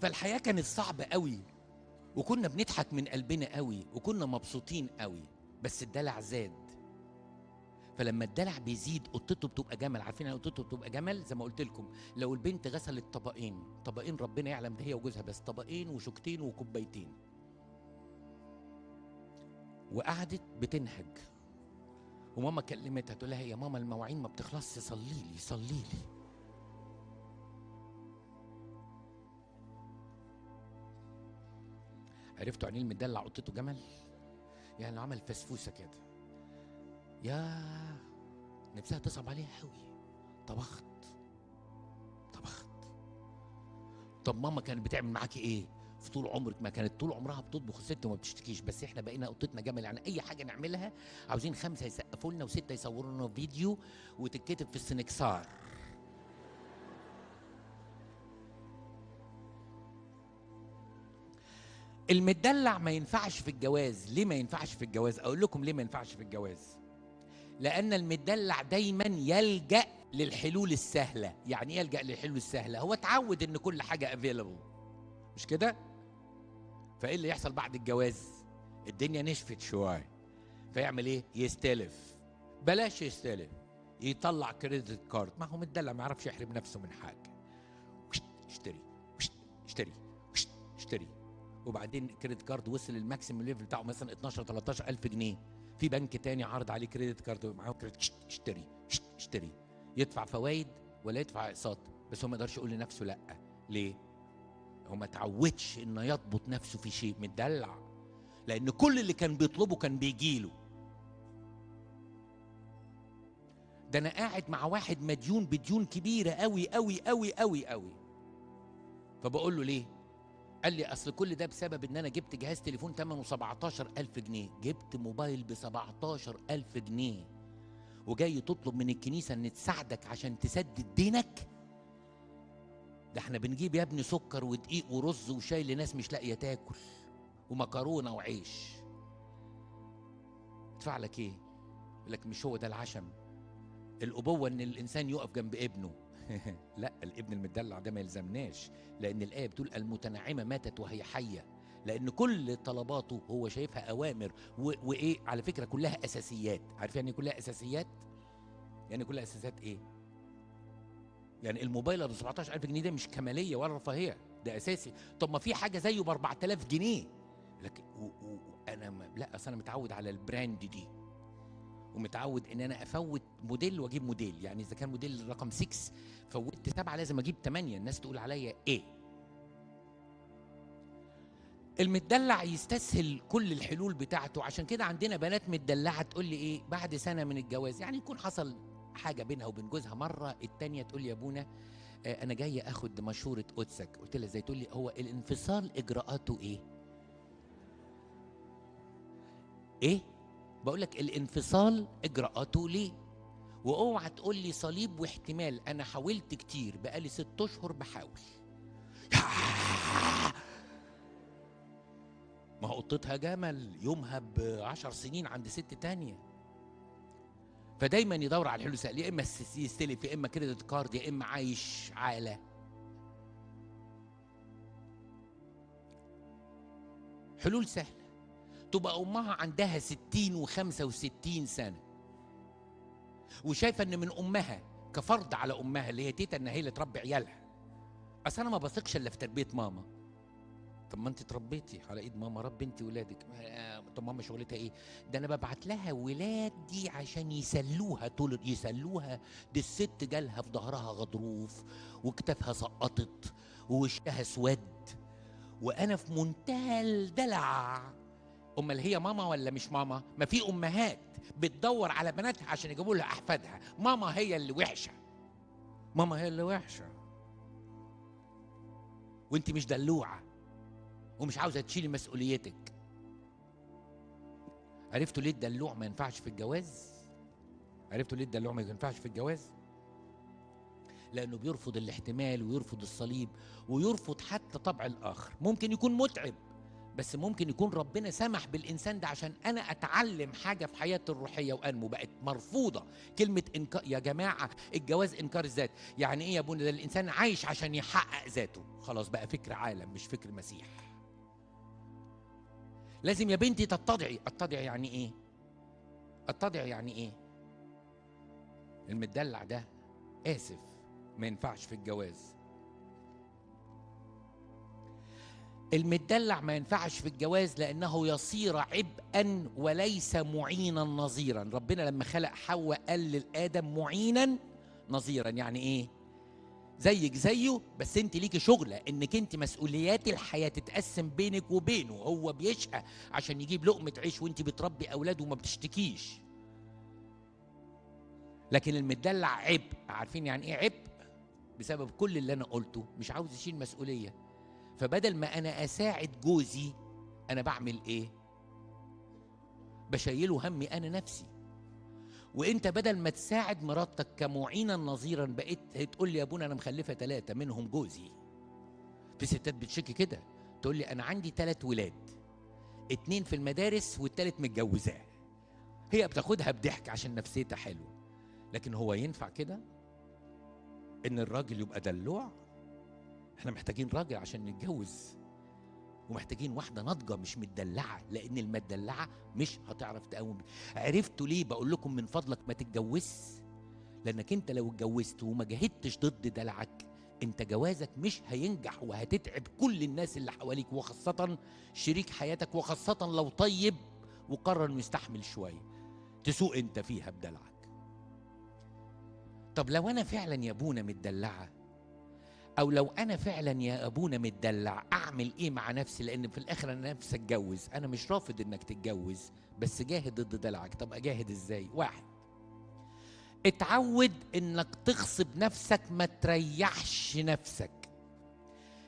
S1: فالحياه كانت صعبه قوي، وكنا بنضحك من قلبنا قوي، وكنا مبسوطين قوي، بس الدلع زاد. فلما الدلع بيزيد قطته بتبقى جمل. عارفين يعني قطته بتبقى جمل؟ زي ما قلت لكم، لو البنت غسلت طبقين ربنا يعلم ده هي وجوزها بس، طبقين وشوكتين وكوبايتين، وقعدت بتنهج، وماما كلمتها تقول لها يا ماما المواعين ما بتخلصش، صلي لي. عرفتوا يعني المدلع قطته جمل؟ يعني عمل فسفوسه كده، يا نفسها تصعب عليها قوي. طبخت. طب ماما كانت بتعمل معاكي ايه في طول عمرك؟ ما كانت طول عمرها بتطبخ الست وما بتشتكيش، بس احنا بقينا قطتنا جمل، يعني اي حاجه نعملها عاوزين 5 يسقفوا لنا و6 يصوروا لنا فيديو وتتكتب في السنكسار. المدلع ما ينفعش في الجواز. ليه ما ينفعش في الجواز؟ اقول لكم ليه ما ينفعش في الجواز. لان المدلع دايما يلجأ للحلول السهله. يعني ايه يلجأ للحلول السهله؟ هو اتعود ان كل حاجه افيلبل، مش كده؟ فايه اللي يحصل بعد الجواز؟ الدنيا نشفت شويه، فيعمل ايه؟ يستلف. بلاش يستلف، يطلع كريدت كارد. ما هو متدلع ما يعرفش يحرم نفسه من حاجه. اشتري اشتري اشتري. وبعدين كريدت كارد وصل للماكسيمم ليفل بتاعه مثلا 12 13 الف جنيه، في بنك تاني عرض عليه كريدت كارد معاه كريدت، اشتري. يدفع فوائد ولا يدفع اقساط، بس هو ما يقدرش يقول لنفسه لا. ليه؟ هو ما اتعودش انه يضبط نفسه في شيء، متدلع، لان كل اللي كان بيطلبه كان بيجيله. ده انا قاعد مع واحد مديون بديون كبيره قوي قوي قوي قوي قوي، فبقول له ليه؟ قال لي اصل كل ده بسبب ان انا جبت جهاز تليفون ثمنه 17,000 جنيه، جبت موبايل ب 17,000 جنيه، وجاي تطلب من الكنيسه ان تساعدك عشان تسدد دينك؟ ده احنا بنجيب يا ابني سكر ودقيق ورز وشاي لناس مش لاقيه تاكل، ومكرونه وعيش. ادفع لك ايه؟ يقول لك مش هو ده العشم. الابوه ان الانسان يقف جنب ابنه. لا، الابن المدلع ده ما يلزمناش، لان الايه بتقول المتنعمه ماتت وهي حيه، لان كل طلباته هو شايفها اوامر وايه، على فكره كلها اساسيات. عارف يعني كلها اساسيات؟ يعني كلها اساسيات ايه؟ يعني الموبايل ب 17,000 جنيه ده مش كماليه ولا رفاهيه، ده اساسي. طب ما في حاجه زيه ب 4,000 جنيه، لكن انا لا، اصل انا متعود على البراند دي، ومتعود ان انا افوت موديل واجيب موديل. يعني اذا كان موديل رقم 6 فوتت 7 لازم اجيب 8، الناس تقول عليا ايه. المدلع يستسهل كل الحلول بتاعته. عشان كده عندنا بنات مدلعه تقول لي ايه بعد سنه من الجواز، يعني يكون حصل حاجه بينها وبين جوزها مره التانيه، تقول لي يا ابونا انا جايه اخد مشوره قدسك. قلت لها ازاي؟ تقول لي هو الانفصال اجراءاته ايه؟ ايه؟ بقول لك الانفصال اجراءاته ليه؟ واوعى تقول لي صليب واحتمال. انا حاولت كتير، بقالي 6 اشهر بحاول. ما هو قطتها جمل يومها ب10 سنين عند ست تانية. فدايما يدور على الحلول سهل، يا اما يستلف، يا اما كريدت كارد، يا اما عايش عاله. حلول سهله. تبقى امها عندها 60 و65 سنه، وشايفه ان من امها كفرض على امها اللي هي تيتا ان هي اللي تربي عيالها. اصل انا ما بثقش الا في تربيه ماما. طب ما انت تربيتي على ايد ماما، ربي انت ولادك. طب ماما شغلتها ايه؟ ده انا ببعت لها ولادي عشان يسلوها يسلوها. دي الست جالها في ظهرها غضروف، وكتافها سقطت، ووشها اسود، وانا في منتهى الدلع. امال هي ماما ولا مش ماما؟ ما في امهات بتدور على بناتها عشان يجيبوا لها احفادها. ماما هي اللي وحشه، ماما هي اللي وحشه، وانت مش دلوعه. ومش عاوزه تشيلي مسؤوليتك. عرفتوا ليه الدلوع ما ينفعش في الجواز؟ عرفتوا ليه الدلوع ما ينفعش في الجواز؟ لانه بيرفض الاحتمال ويرفض الصليب ويرفض حتى طبع الاخر. ممكن يكون متعب، بس ممكن يكون ربنا سمح بالإنسان ده عشان أنا أتعلم حاجة في حياتي الروحية وأنمو. بقت مرفوضة كلمة إنكار. يا جماعة الجواز إنكار الذات. يعني إيه يا ابونا؟ ده الإنسان عايش عشان يحقق ذاته. خلاص بقى فكر عالم مش فكر مسيح. لازم يا بنتي تتضعي. اتضعي يعني إيه؟ اتضعي يعني إيه؟ المدلع ده آسف ما ينفعش في الجواز. المدلع ما ينفعش في الجواز لأنه يصير عبئا وليس معينا نظيرا. ربنا لما خلق حواء قال لآدم معينا نظيرا. يعني ايه؟ زيك زيه، بس انت ليكي شغلة انك انت مسؤوليات الحياة تتقسم بينك وبينه. هو بيشقى عشان يجيب لقمة عيش وانت بتربي أولاده وما بتشتكيش. لكن المدلع عبء. عارفين يعني ايه عبء؟ بسبب كل اللي انا قلته مش عاوز يشيل مسؤولية. فبدل ما أنا أساعد جوزي، أنا بعمل إيه؟ بشيله همي أنا نفسي. وإنت بدل ما تساعد مراتك كمعينا نظيرا بقيت تقول لي يا أبونا أنا مخلفة 3 منهم جوزي. في ستات بتشكي كده تقول لي أنا عندي 3 ولاد، 2 في المدارس والتالت متجوزاه. هي بتاخدها بضحك عشان نفسيتها حلوة. لكن هو ينفع كده؟ إن الراجل يبقى دلوع؟ احنا محتاجين راجل عشان نتجوز، ومحتاجين واحدة ناضجة مش متدلعة، لأن المدلعة مش هتعرف تقوم. عرفتوا ليه بقول لكم من فضلك ما تتجوز؟ لأنك أنت لو اتجوزت وما جاهدتش ضد دلعك، أنت جوازك مش هينجح وهتتعب كل الناس اللي حواليك، وخاصة شريك حياتك، وخاصة لو طيب وقرر إنه يستحمل شوية تسوق أنت فيها بدلعك. طب لو أنا فعلا يا أبونا متدلعة، أو لو أنا فعلا يا أبونا متدلع، أعمل إيه مع نفسي؟ لأن في الآخر أنا نفسي أتجوز. أنا مش رافض إنك تتجوز، بس جاهد ضد دلعك. طب أجاهد إزاي؟ 1، اتعود إنك تغصب نفسك، ما تريحش نفسك.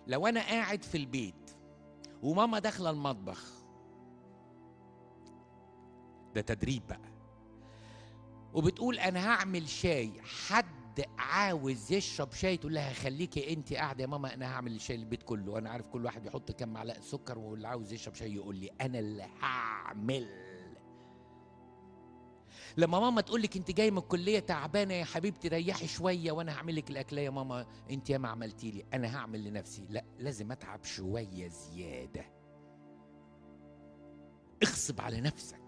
S1: لو أنا قاعد في البيت وماما داخلة المطبخ، ده تدريب بقى، وبتقول أنا هعمل شاي، حد عاوز يشرب شاي تقول لها خليكي انت قاعده يا ماما انا هعمل الشاي للبيت كله. انا عارف كل واحد يحط كام معلقه سكر، واللي عاوز يشرب شاي يقول لي انا اللي هعمل. لما ماما تقول لك انت جايه من الكليه تعبانه يا حبيبتي ريحي شويه وانا هعمل لك الاكله، يا ماما انت ياما عملتي لي، انا هعمل لنفسي. لا، لازم اتعب شويه زياده. اغصب على نفسك.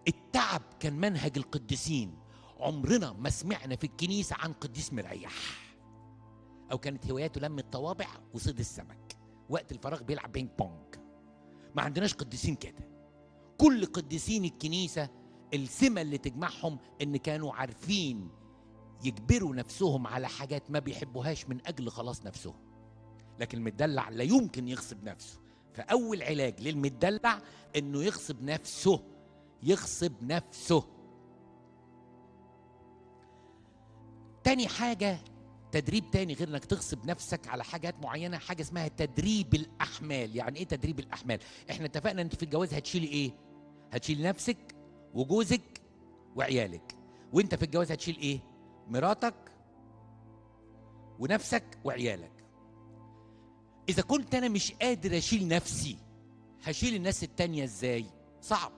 S1: التعب كان منهج القديسين. عمرنا ما سمعنا في الكنيسة عن قديس مريح، أو كانت هواياته لم الطوابع وصيد السمك، وقت الفراغ بيلعب بينج بونج. ما عندناش قديسين كده. كل قديسين الكنيسة السمة اللي تجمعهم إن كانوا عارفين يجبروا نفسهم على حاجات ما بيحبوهاش من أجل خلاص نفسهم. لكن المدلع لا يمكن يغصب نفسه. فأول علاج للمدلع إنه يغصب نفسه. يغصب نفسه. تاني حاجة، تدريب تاني غير انك تغصب نفسك على حاجات معينة، حاجة اسمها تدريب الأحمال. يعني ايه تدريب الأحمال؟ احنا اتفقنا انت في الجواز هتشيلي ايه؟ هتشيل نفسك وجوزك وعيالك. وانت في الجواز هتشيل ايه؟ مراتك ونفسك وعيالك. اذا كنت انا مش قادر اشيل نفسي، هشيل الناس التانية ازاي؟ صعب.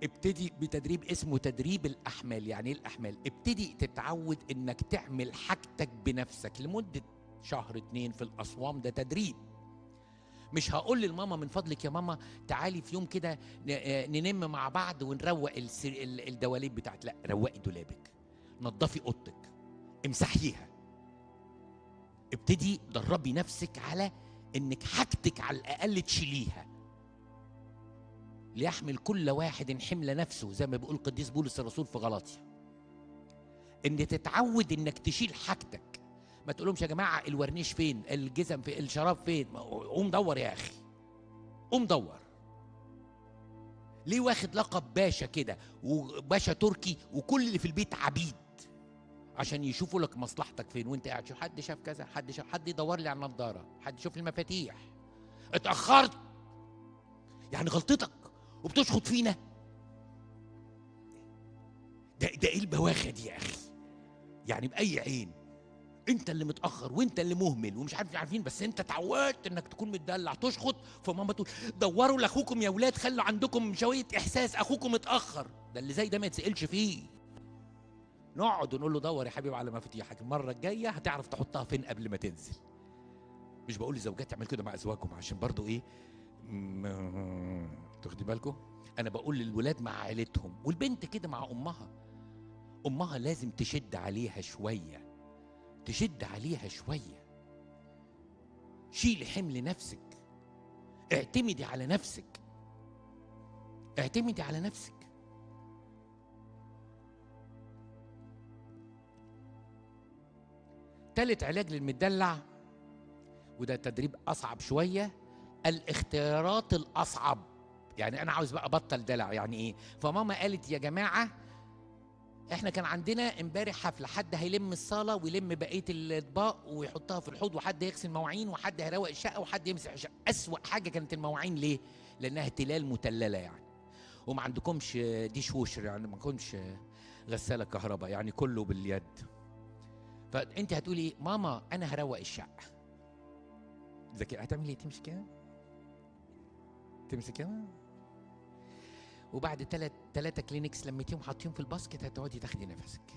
S1: ابتدي بتدريب اسمه تدريب الأحمال. يعني ايه الأحمال؟ ابتدي تتعود انك تعمل حاجتك بنفسك لمدة 1-2 في الأصوام. ده تدريب. مش هقول للماما من فضلك يا ماما تعالي في يوم كده ننم مع بعض ونروق الدواليب بتاعت. لا، روقي دولابك، نظفي اوضتك، امسحيها. ابتدي دربي نفسك على انك حاجتك على الأقل تشيليها. ليحمل كل واحد حمل نفسه، زي ما بيقول القديس بولس الرسول في غلاطيا. ان تتعود انك تشيل حاجتك. ما تقولهمش يا جماعه الورنيش فين، الجزم في، الشراب فين. قوم دور يا اخي، قوم دور. ليه واخد لقب باشا كده وباشا تركي وكل اللي في البيت عبيد عشان يشوفوا لك مصلحتك فين وانت قاعد؟ شوف حد شاف كذا، حد شاف، حد يدور لي على النضاره، حد يشوف المفاتيح، اتاخرت يعني غلطتك وبتشخط فينا. ده ايه البواخه دي يا اخي؟ يعني باي عين؟ انت اللي متاخر وانت اللي مهمل ومش عارفين، بس انت اتعودت انك تكون متدلع تشخط، فماما تقول دوروا لاخوكم يا ولاد، خلوا عندكم شويه احساس، اخوكم متاخر. ده اللي زي ده ما يتسالش فيه. نقعد ونقول له دور يا حبيبي على مفاتيحك، المره الجايه هتعرف تحطها فين قبل ما تنزل. مش بقول للزوجات تعمل كده مع ازواجهم عشان برضو ايه، تاخدي بالكم. انا بقول للولاد مع عائلتهم، والبنت كده مع امها. امها لازم تشد عليها شويه، تشد عليها شويه. شيلي حمل نفسك، اعتمدي على نفسك، اعتمدي على نفسك. تالت علاج للمدلع، وده تدريب اصعب شويه، الاختيارات الاصعب. يعني انا عاوز بقى ابطل دلع. يعني ايه؟ فماما قالت يا جماعه احنا كان عندنا امبارح حفله، حد هيلم الصاله ويلم بقيه الاطباق ويحطها في الحوض، وحد يغسل مواعين، وحد هيروق الشقه، وحد يمسح الشقه. اسوأ حاجه كانت المواعين. ليه؟ لانها تلال متلله يعني، وما عندكمش ديش ووشر، يعني ما عندكمش غساله كهرباء، يعني كله باليد. فانت هتقولي ماما انا هروق الشقه، ذكي هتعملي ايه؟ تمشي كده، تمشي كده، وبعد ثلاثة كلينكس لميتيهم حاطيهم في الباسكت هتقعدي تاخدي نفسك.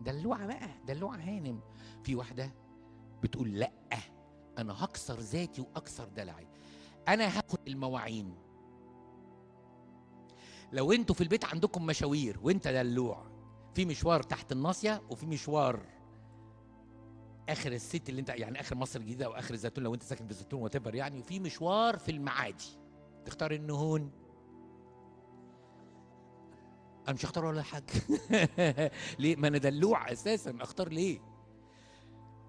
S1: دلوعه بقى، دلوعه هانم. في واحده بتقول لا انا هكسر ذاتي واكسر دلعي، انا هاخد المواعين. لو انتوا في البيت عندكم مشاوير وانت دلوع، في مشوار تحت الناصيه، وفي مشوار اخر الست اللي انت يعني اخر مصر الجديده او اخر الزيتون لو انت ساكن في الزيتون وتبر يعني، وفي مشوار في المعادي، تختار النهون؟ انا مش هختار ولا حاجه. ليه؟ ما انا دلوع اساسا، اختار ليه؟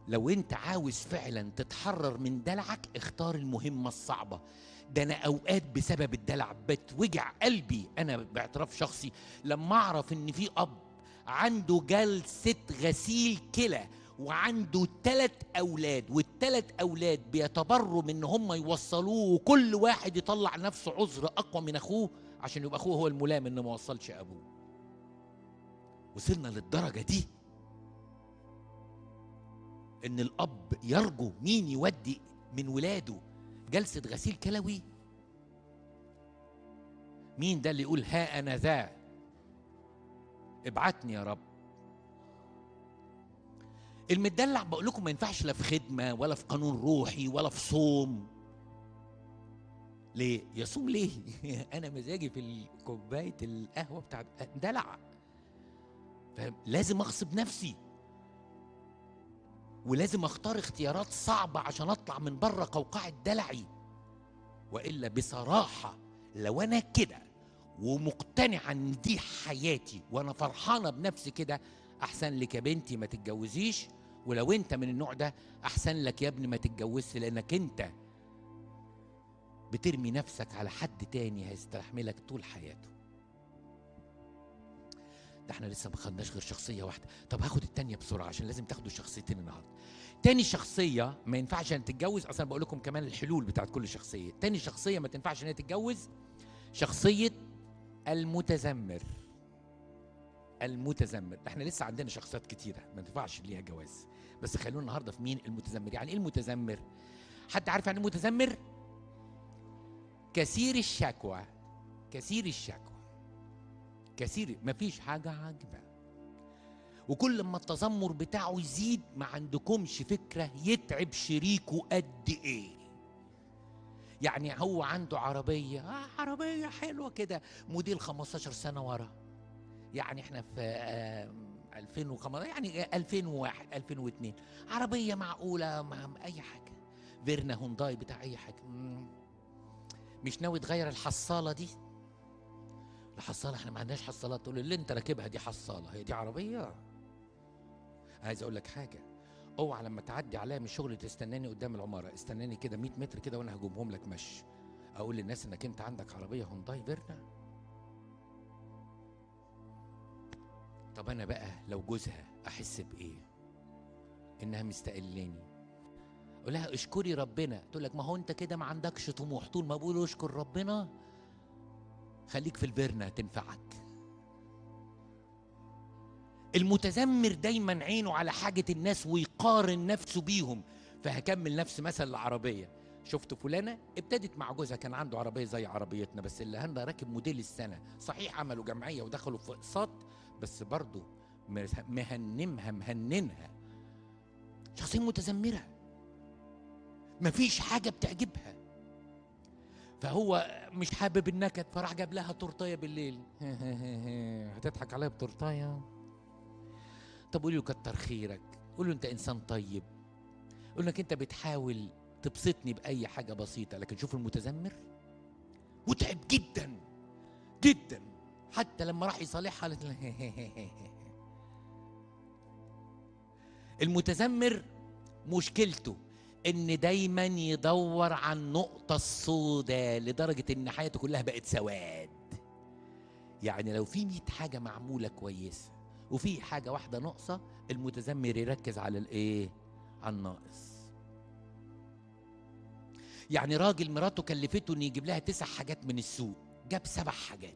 S1: لو انت عاوز فعلا تتحرر من دلعك اختار المهمه الصعبه. ده انا اوقات بسبب الدلع بتوجع قلبي انا باعتراف شخصي لما اعرف ان في اب عنده جلسه غسيل كلى وعنده 3 اولاد، وال3 اولاد بيتبروا من ان هم يوصلوه، وكل واحد يطلع نفسه عذر اقوى من اخوه عشان يبقى اخوه هو الملام انه ما وصلش ابوه. وصلنا للدرجه دي ان الاب يرجو مين يودي من ولاده جلسه غسيل كلوي؟ مين ده اللي يقول ها انا ذا ابعتني يا رب؟ المدلع بقول لكم ما ينفعش لا في خدمه ولا في قانون روحي ولا في صوم. ليه يصوم ليه؟ انا مزاجي في كوبايه القهوه بتاعت دلع، فلازم اغصب نفسي، ولازم اختار اختيارات صعبه عشان اطلع من بره قوقعه دلعي. والا بصراحه لو انا كده ومقتنعه ان دي حياتي وانا فرحانه بنفسي كده، احسن لك يا بنتي ما تتجوزيش. ولو انت من النوع ده احسن لك يا ابني ما تتجوزش، لانك انت بترمي نفسك على حد تاني هيستحملك طول حياته. ده احنا لسه ما خدناش غير شخصيه واحده. طب هاخد التانيه بسرعه عشان لازم تاخدوا الشخصيتين النهارده. تاني شخصيه ما ينفعش ان تتجوز، اصلا بقول لكم كمان الحلول بتاعت كل شخصيه. تاني شخصيه ما تنفعش ان هي تتجوز، شخصيه المتذمر. المتذمر، احنا لسه عندنا شخصيات كتيره ما تنفعش ليها جواز، بس خلونا النهارده في مين المتذمر. يعني ايه المتذمر؟ حد عارف يعني المتذمر؟ كثير الشكوى، كثير الشكوى، كثير مفيش حاجه عاجبه، وكل ما التذمر بتاعه يزيد ما عندكمش فكره يتعب شريكه قد ايه. يعني هو عنده عربيه، عربيه حلوه كده موديل 15 سنه ورا، يعني احنا في 2005 يعني 2001 2002، عربيه معقوله مع اي حاجه، فيرنا هونداي بتاع اي حاجه. مش ناوي تغير الحصاله دي؟ الحصاله احنا ما عندناش حصالات. تقول اللي انت راكبها دي حصاله؟ هي دي عربيه؟ عايز اقول لك حاجه، اوعى لما تعدي عليا من الشغل تستناني قدام العماره، استناني كده 100 متر كده وانا هجيبهم لك مشي، اقول للناس انك انت عندك عربيه هونداي فيرنا. طب انا بقى لو جوزها احس بايه؟ انها مستقلاني، قول لها اشكري ربنا، تقول لك ما هو انت كده ما عندكش طموح. طول ما بقول اشكر ربنا خليك في الفيرنا تنفعك. المتذمر دايما عينه على حاجة الناس ويقارن نفسه بيهم. فهكمل نفس مثل العربية. شفت فلانة ابتدت مع جوزها كان عنده عربية زي عربيتنا، بس اللي هنا راكب موديل السنة. صحيح عملوا جمعية ودخلوا في اقساط، بس برضه مهننها. شخصية متذمرة، مفيش حاجة بتعجبها، فهو مش حابب النكد، فراح جاب لها تورتايه بالليل. هتضحك عليا بتورتايه؟ طب قولي له كتر خيرك، قول له انت انسان طيب، قول لك انت بتحاول تبسطني باي حاجه بسيطه. لكن شوف المتذمر متعب جدا جدا، حتى لما راح يصالحها قالت المتذمر مشكلته ان دايما يدور عن النقطه السوداء، لدرجه ان حياته كلها بقت سواد. يعني لو في 100 حاجه معموله كويسه وفي حاجه واحده ناقصه، المتذمر يركز على الايه؟ على الناقص. يعني راجل مراته كلفته ان يجيب لها 9 حاجات من السوق، جاب 7 حاجات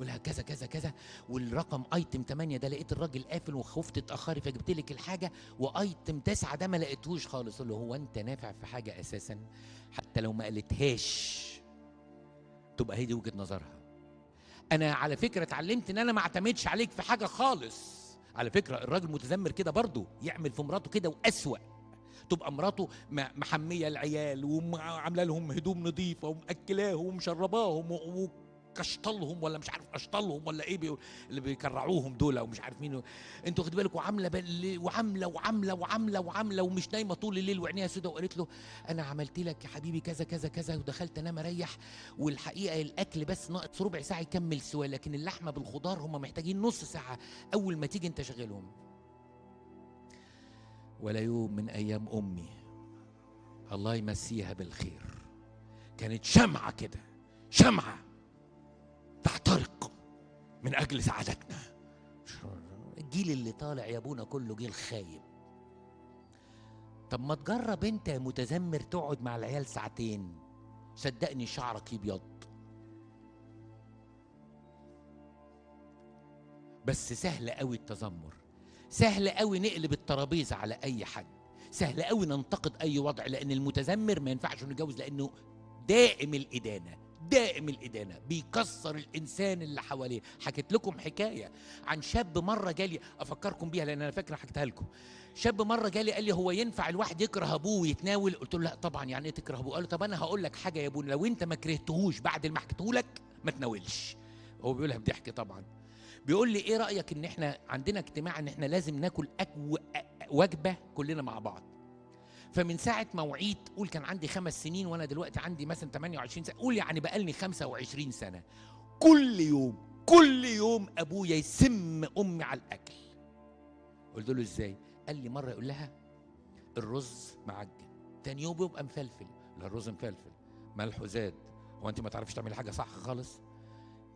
S1: ولها كذا كذا كذا، والرقم ايتم 8 ده لقيت الراجل قافل وخفت اتاخري فجبت لك الحاجه، وايتم 9 ده ما لقيتهوش خالص. قال له هو انت نافع في حاجه اساسا؟ حتى لو ما قالتهاش تبقى هي دي وجهه نظرها. انا على فكره اتعلمت ان انا ما اعتمدش عليك في حاجه خالص. على فكره الراجل المتذمر كده برضه يعمل في مراته كده، واسوأ. تبقى مراته محميه العيال وعامله لهم هدوم نظيفه ومأكلاهم ومشرباهم وكشطلهم، ولا مش عارف اشطلهم ولا ايه اللي بيكرعوهم دول، ومش عارف مين. انتوا خدوا بالكم، وعامله ومش نايمه طول الليل وعينيها سودة. وقالت له انا عملت لك يا حبيبي كذا كذا كذا، ودخلت انام اريح، والحقيقه الاكل بس ناقص ربع ساعه يكمل سوا، لكن اللحمه بالخضار هم محتاجين نص ساعه، اول ما تيجي انت شغلهم. ولا يوم من ايام امي الله يمسيها بالخير كانت شمعه كده، شمعه تحترق من اجل سعادتنا. الجيل اللي طالع يا ابونا كله جيل خايب. طب ما تجرب انت يا متذمر تقعد مع العيال ساعتين، صدقني شعرك يبيض. بس سهل قوي التذمر، سهل قوي نقلب الترابيزه على اي حد، سهل قوي ننتقد اي وضع، لان المتذمر ما ينفعش نتجوز، لانه دائم الادانه، دائم الادانه، بيكسر الانسان اللي حواليه. حكيت لكم حكايه عن شاب مره جالي افكركم بيها لان انا فاكر حكيتها لكم. شاب مره جالي قال لي هو ينفع الواحد يكره ابوه ويتناول؟ قلت له لا طبعا. يعني ايه تكره ابوه؟ قال له طب انا هقول لك حاجه يا ابونا، لو انت ما كرهتهوش بعد ما حكيته لك ما تناولش. هو بيقولها بضحك طبعا. بيقول لي ايه رايك ان احنا عندنا اجتماع ان احنا لازم ناكل وجبه كلنا مع بعض. فمن ساعه ما وعيت، قول كان عندي 5 سنين وانا دلوقتي عندي مثلا 28 سنه، قول يعني بقالني 25 سنه كل يوم ابويا يسم امي على الاكل. قلت له ازاي؟ قال لي مره يقول لها الرز معجن، تاني يوم يبقى مفلفل. لا الرز مفلفل، ملحه زاد، هو انت ما تعرفش تعملي حاجه صح خالص؟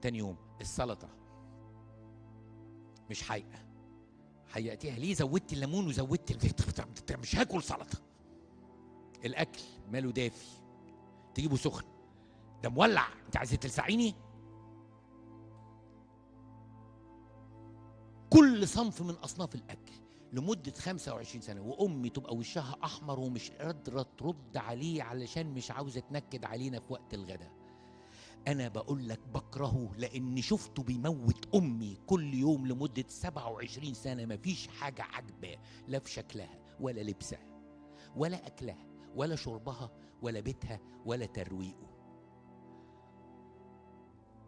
S1: تاني يوم السلطه مش حقيقة، حقيقتيها ليه؟ زودت الليمون وزودت مش هاكل سلطه. الاكل ماله دافي تجيبه سخن، ده مولع، انت عايزه تلسعيني؟ كل صنف من اصناف الاكل لمده 25 سنه، وامي تبقى وشها احمر ومش قادره ترد عليه علشان مش عاوزه تنكد علينا في وقت الغداء. انا بقول لك بكرهه لاني شفته بيموت امي كل يوم لمده 27 سنه. مفيش حاجه عجباه، لا في شكلها ولا لبسها ولا اكلها ولا شربها ولا بيتها ولا ترويقه.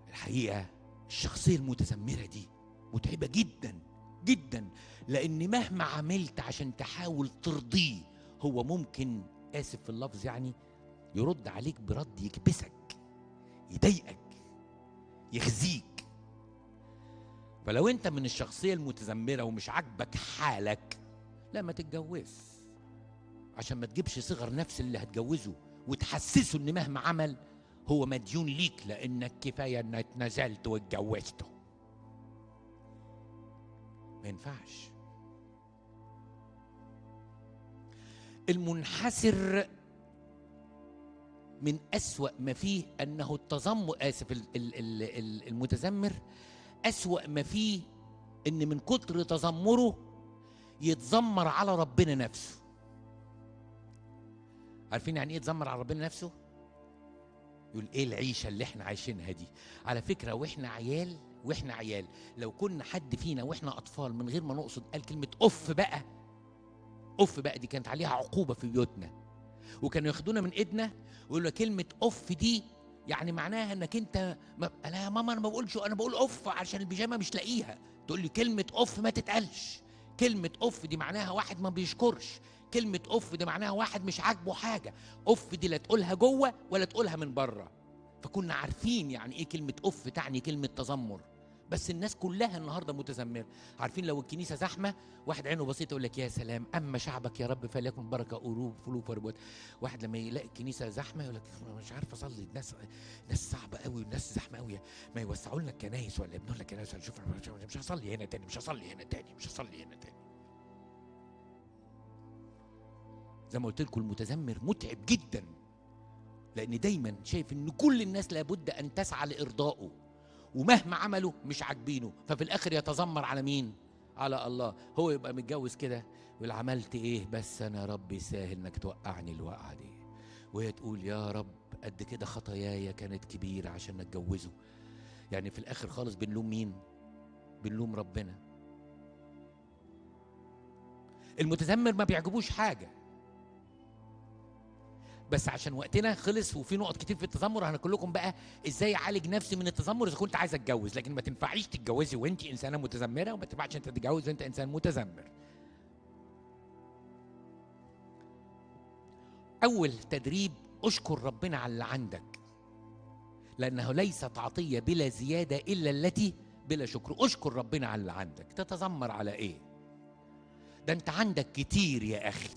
S1: الحقيقه الشخصيه المتذمره دي متعبه جدا جدا، لان مهما عملت عشان تحاول ترضيه هو ممكن، اسف في اللفظ يعني، يرد عليك برد يكبسك، يضايقك، يخزيك. فلو انت من الشخصيه المتذمره ومش عاجبك حالك، لا ما تتجوز، عشان ما تجيبش صغر نفس اللي هتجوزه وتحسسه ان مهما عمل هو مديون ليك، لانك كفايه انك اتنزلت واتجوزته. ما ينفعش. المنحسر من أسوأ ما فيه أنه التذمر، المتذمر أسوأ ما فيه إن من كتر تذمره يتذمر على ربنا نفسه. عارفين يعني إيه يتذمر على ربنا نفسه؟ يقول إيه العيشة اللي إحنا عايشينها دي؟ على فكرة وإحنا عيال لو كنا حد فينا وإحنا أطفال من غير ما نقصد قال كلمة أوف بقى، أوف بقى دي كانت عليها عقوبة في بيوتنا، وكانوا ياخدونا من ايدنا ويقولوا كلمه اوف دي يعني معناها انك انت لا يا ماما انا ما بقولش، انا بقول اوف عشان البيجامه مش لاقيها. تقول لي كلمه اوف ما تتقالش، كلمه اوف دي معناها واحد ما بيشكرش، كلمه اوف دي معناها واحد مش عاجبه حاجه، اوف دي لا تقولها جوه ولا تقولها من بره. فكنا عارفين يعني ايه كلمه اوف تعني كلمه تذمر. بس الناس كلها النهارده متذمره. عارفين لو الكنيسه زحمه واحد عينه بسيطه يقول لك يا سلام اما شعبك يا رب فليكن بركه قلوب فلوب وربوت. واحد لما يلاقي الكنيسه زحمه يقول لك مش عارف اصلي، الناس صعبه قوي والناس زحمه قوي، ما يوسعوا لنا الكنايس ولا يبنوا لنا كنايس ولا شوف مش هصلي هنا تاني، مش هصلي هنا تاني. زي ما قلت لكم المتذمر متعب جدا، لان دايما شايف ان كل الناس لابد ان تسعى لارضائه، ومهما عملوا مش عاجبينه، ففي الاخر يتذمر على مين؟ على الله. هو يبقى متجوز كده يقول عملت ايه بس انا يا رب سهل انك توقعني الوقعه دي، وهي تقول يا رب قد كده خطاياي كانت كبيره عشان اتجوزه. يعني في الاخر خالص بنلوم مين؟ بنلوم ربنا. المتذمر ما بيعجبوش حاجه، بس عشان وقتنا خلص وفي نقط كتير في التذمر هنقول لكم بقى ازاي اعالج نفسي من التذمر اذا كنت عايز اتجوز. لكن ما تنفعيش تتجوزي وانت انسانه متذمره، وما تنفعش انت تتجوز وانت انسان متذمر. اول تدريب اشكر ربنا على اللي عندك، لانه ليست عطيه بلا زياده الا التي بلا شكر. اشكر ربنا على اللي عندك. تتذمر على ايه؟ ده انت عندك كتير يا اخي.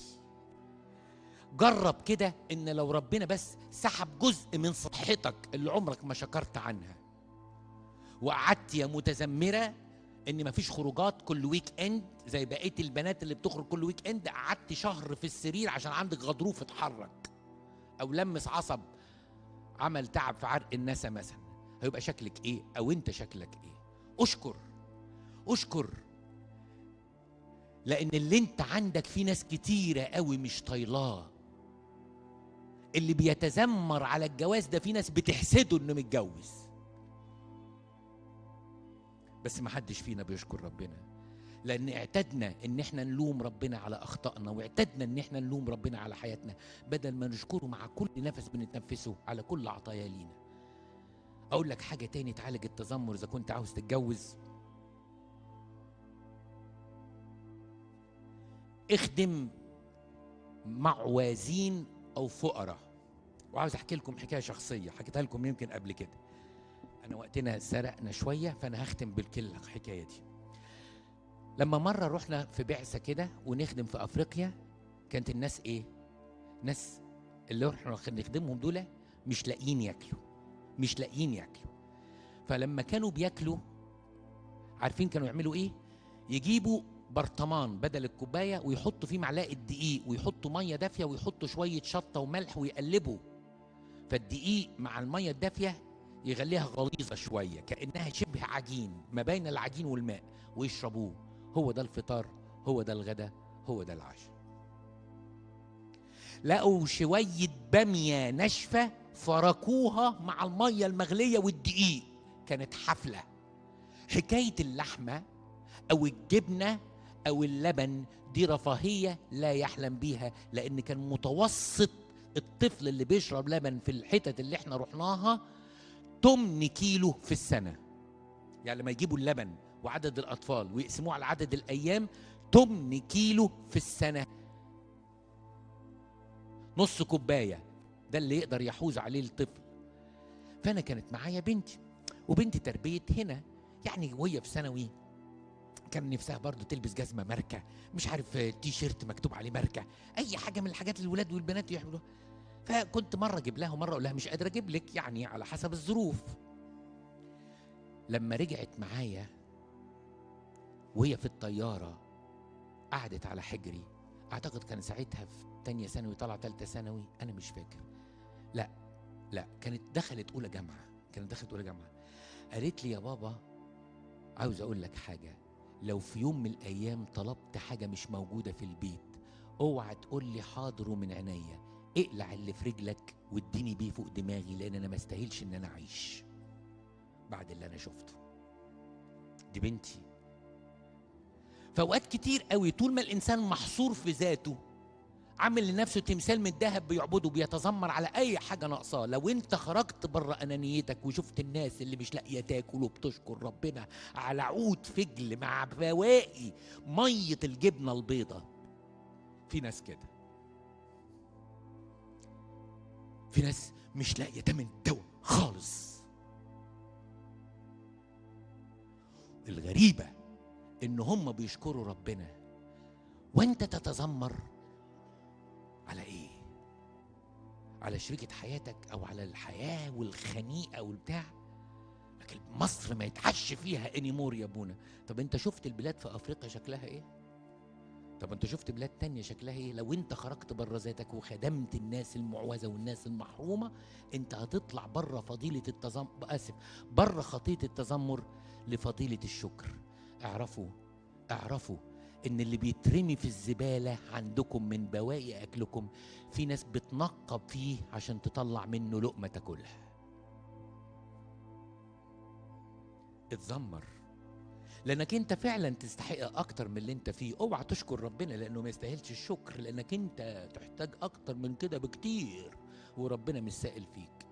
S1: جرب كده ان لو ربنا بس سحب جزء من صحتك اللي عمرك ما شكرت عنها، وقعدت يا متذمره ان مفيش خروجات كل ويك اند زي بقيه البنات اللي بتخرج كل ويك اند، قعدت شهر في السرير عشان عندك غضروف اتحرك او لمس عصب عمل تعب في عرق النسا مثلا، هيبقى شكلك ايه؟ او انت شكلك ايه؟ اشكر، لان اللي انت عندك في ناس كتيره قوي مش طايلاه. اللي بيتذمر على الجواز ده في ناس بتحسده انه متجوز، بس ما حدش فينا بيشكر ربنا، لان اعتدنا ان احنا نلوم ربنا على اخطائنا، واعتدنا ان احنا نلوم ربنا على حياتنا بدل ما نشكره مع كل نفس بنتنفسه على كل عطايا لينا. اقول لك حاجه تاني تعالج التذمر اذا كنت عاوز تتجوز. اخدم معوازين او فقراء. وعاوز احكي لكم حكايه شخصيه حكيتها لكم يمكن قبل كده. انا وقتنا سرقنا شويه فانا هختم بالحكايه دي. لما مره رحنا في بعثه كده ونخدم في افريقيا، كانت الناس ايه؟ ناس اللي احنا نخدمهم دول مش لاقيين ياكلوا. فلما كانوا بياكلوا عارفين كانوا يعملوا ايه؟ يجيبوا برطمان بدل الكوبايه ويحطوا فيه معلقه دقيق ويحطوا ميه دافيه ويحطوا شويه شطه وملح ويقلبوا، فالدقيق مع الميه الدافيه يخليها غليظه شويه كانها شبه عجين ما بين العجين والماء، ويشربوه. هو ده الفطار، هو ده الغداء، هو ده العشاء. لقوا شويه باميه ناشفه فركوها مع الميه المغليه والدقيق، كانت حفله. حكايه اللحمه او الجبنه او اللبن دي رفاهيه لا يحلم بيها، لان كان متوسط الطفل اللي بيشرب لبن في الحتت اللي احنا رحناها 8 كيلو في السنه. يعني لما يجيبوا اللبن وعدد الاطفال ويقسموه على عدد الايام 8 كيلو في السنه. نص كوبايه ده اللي يقدر يحوز عليه الطفل. فانا كانت معايا بنتي، وبنتي تربيت هنا يعني وهي في ثانوي كان نفسها برضو تلبس جزمه ماركه، مش عارف تي شيرت مكتوب عليه ماركه، اي حاجه من الحاجات اللي الولاد والبنات يعملوها. فكنت مره اجيب لها ومره اقول لها مش قادره اجيب لك، يعني على حسب الظروف. لما رجعت معايا وهي في الطياره قعدت على حجري، اعتقد كان ساعتها في تانية ثانوي طالعة تالتة ثانوي، انا مش فاكر. لا كانت دخلت اولى جامعة، قالت لي يا بابا عاوز اقول لك حاجة، لو في يوم من الايام طلبت حاجة مش موجودة في البيت اوعى تقول لي حاضر ومن عينيا، اقلع اللي في رجلك واديني بيه فوق دماغي، لان انا ما استاهلش ان انا اعيش بعد اللي انا شفته. دي بنتي. فاوقات كتير قوي طول ما الانسان محصور في ذاته، عامل لنفسه تمثال من الذهب بيعبده، بيتذمر على اي حاجه ناقصاه، لو انت خرجت بره انانيتك وشفت الناس اللي مش لاقيه تاكل وبتشكر ربنا على عود فجل مع بواقي ميه الجبنه البيضه. في ناس كده، في ناس مش لاقيه تمن دواء خالص. الغريبه ان هم بيشكروا ربنا وانت تتذمر على ايه؟ على شريكة حياتك او على الحياة والخنيقة والبتاع. لكن مصر ما يتعش فيها انيمور يا ابونا. طب انت شفت البلاد في افريقيا شكلها ايه؟ طب انت شفت بلاد تانية شكلها ايه؟ لو انت خرجت بره ذاتك وخدمت الناس المعوزة والناس المحرومة، انت هتطلع بره فضيلة التذمر، بره خطية التذمر لفضيلة الشكر. اعرفوا ان اللي بيترمي في الزبالة عندكم من بواقي اكلكم، في ناس بتنقب فيه عشان تطلع منه لقمة تاكلها. اتذمر لانك انت فعلا تستحق اكتر من اللي انت فيه. اوعى تشكر ربنا لانه ما يستاهلش الشكر، لانك انت تحتاج اكتر من كده بكتير وربنا مش سائل فيك.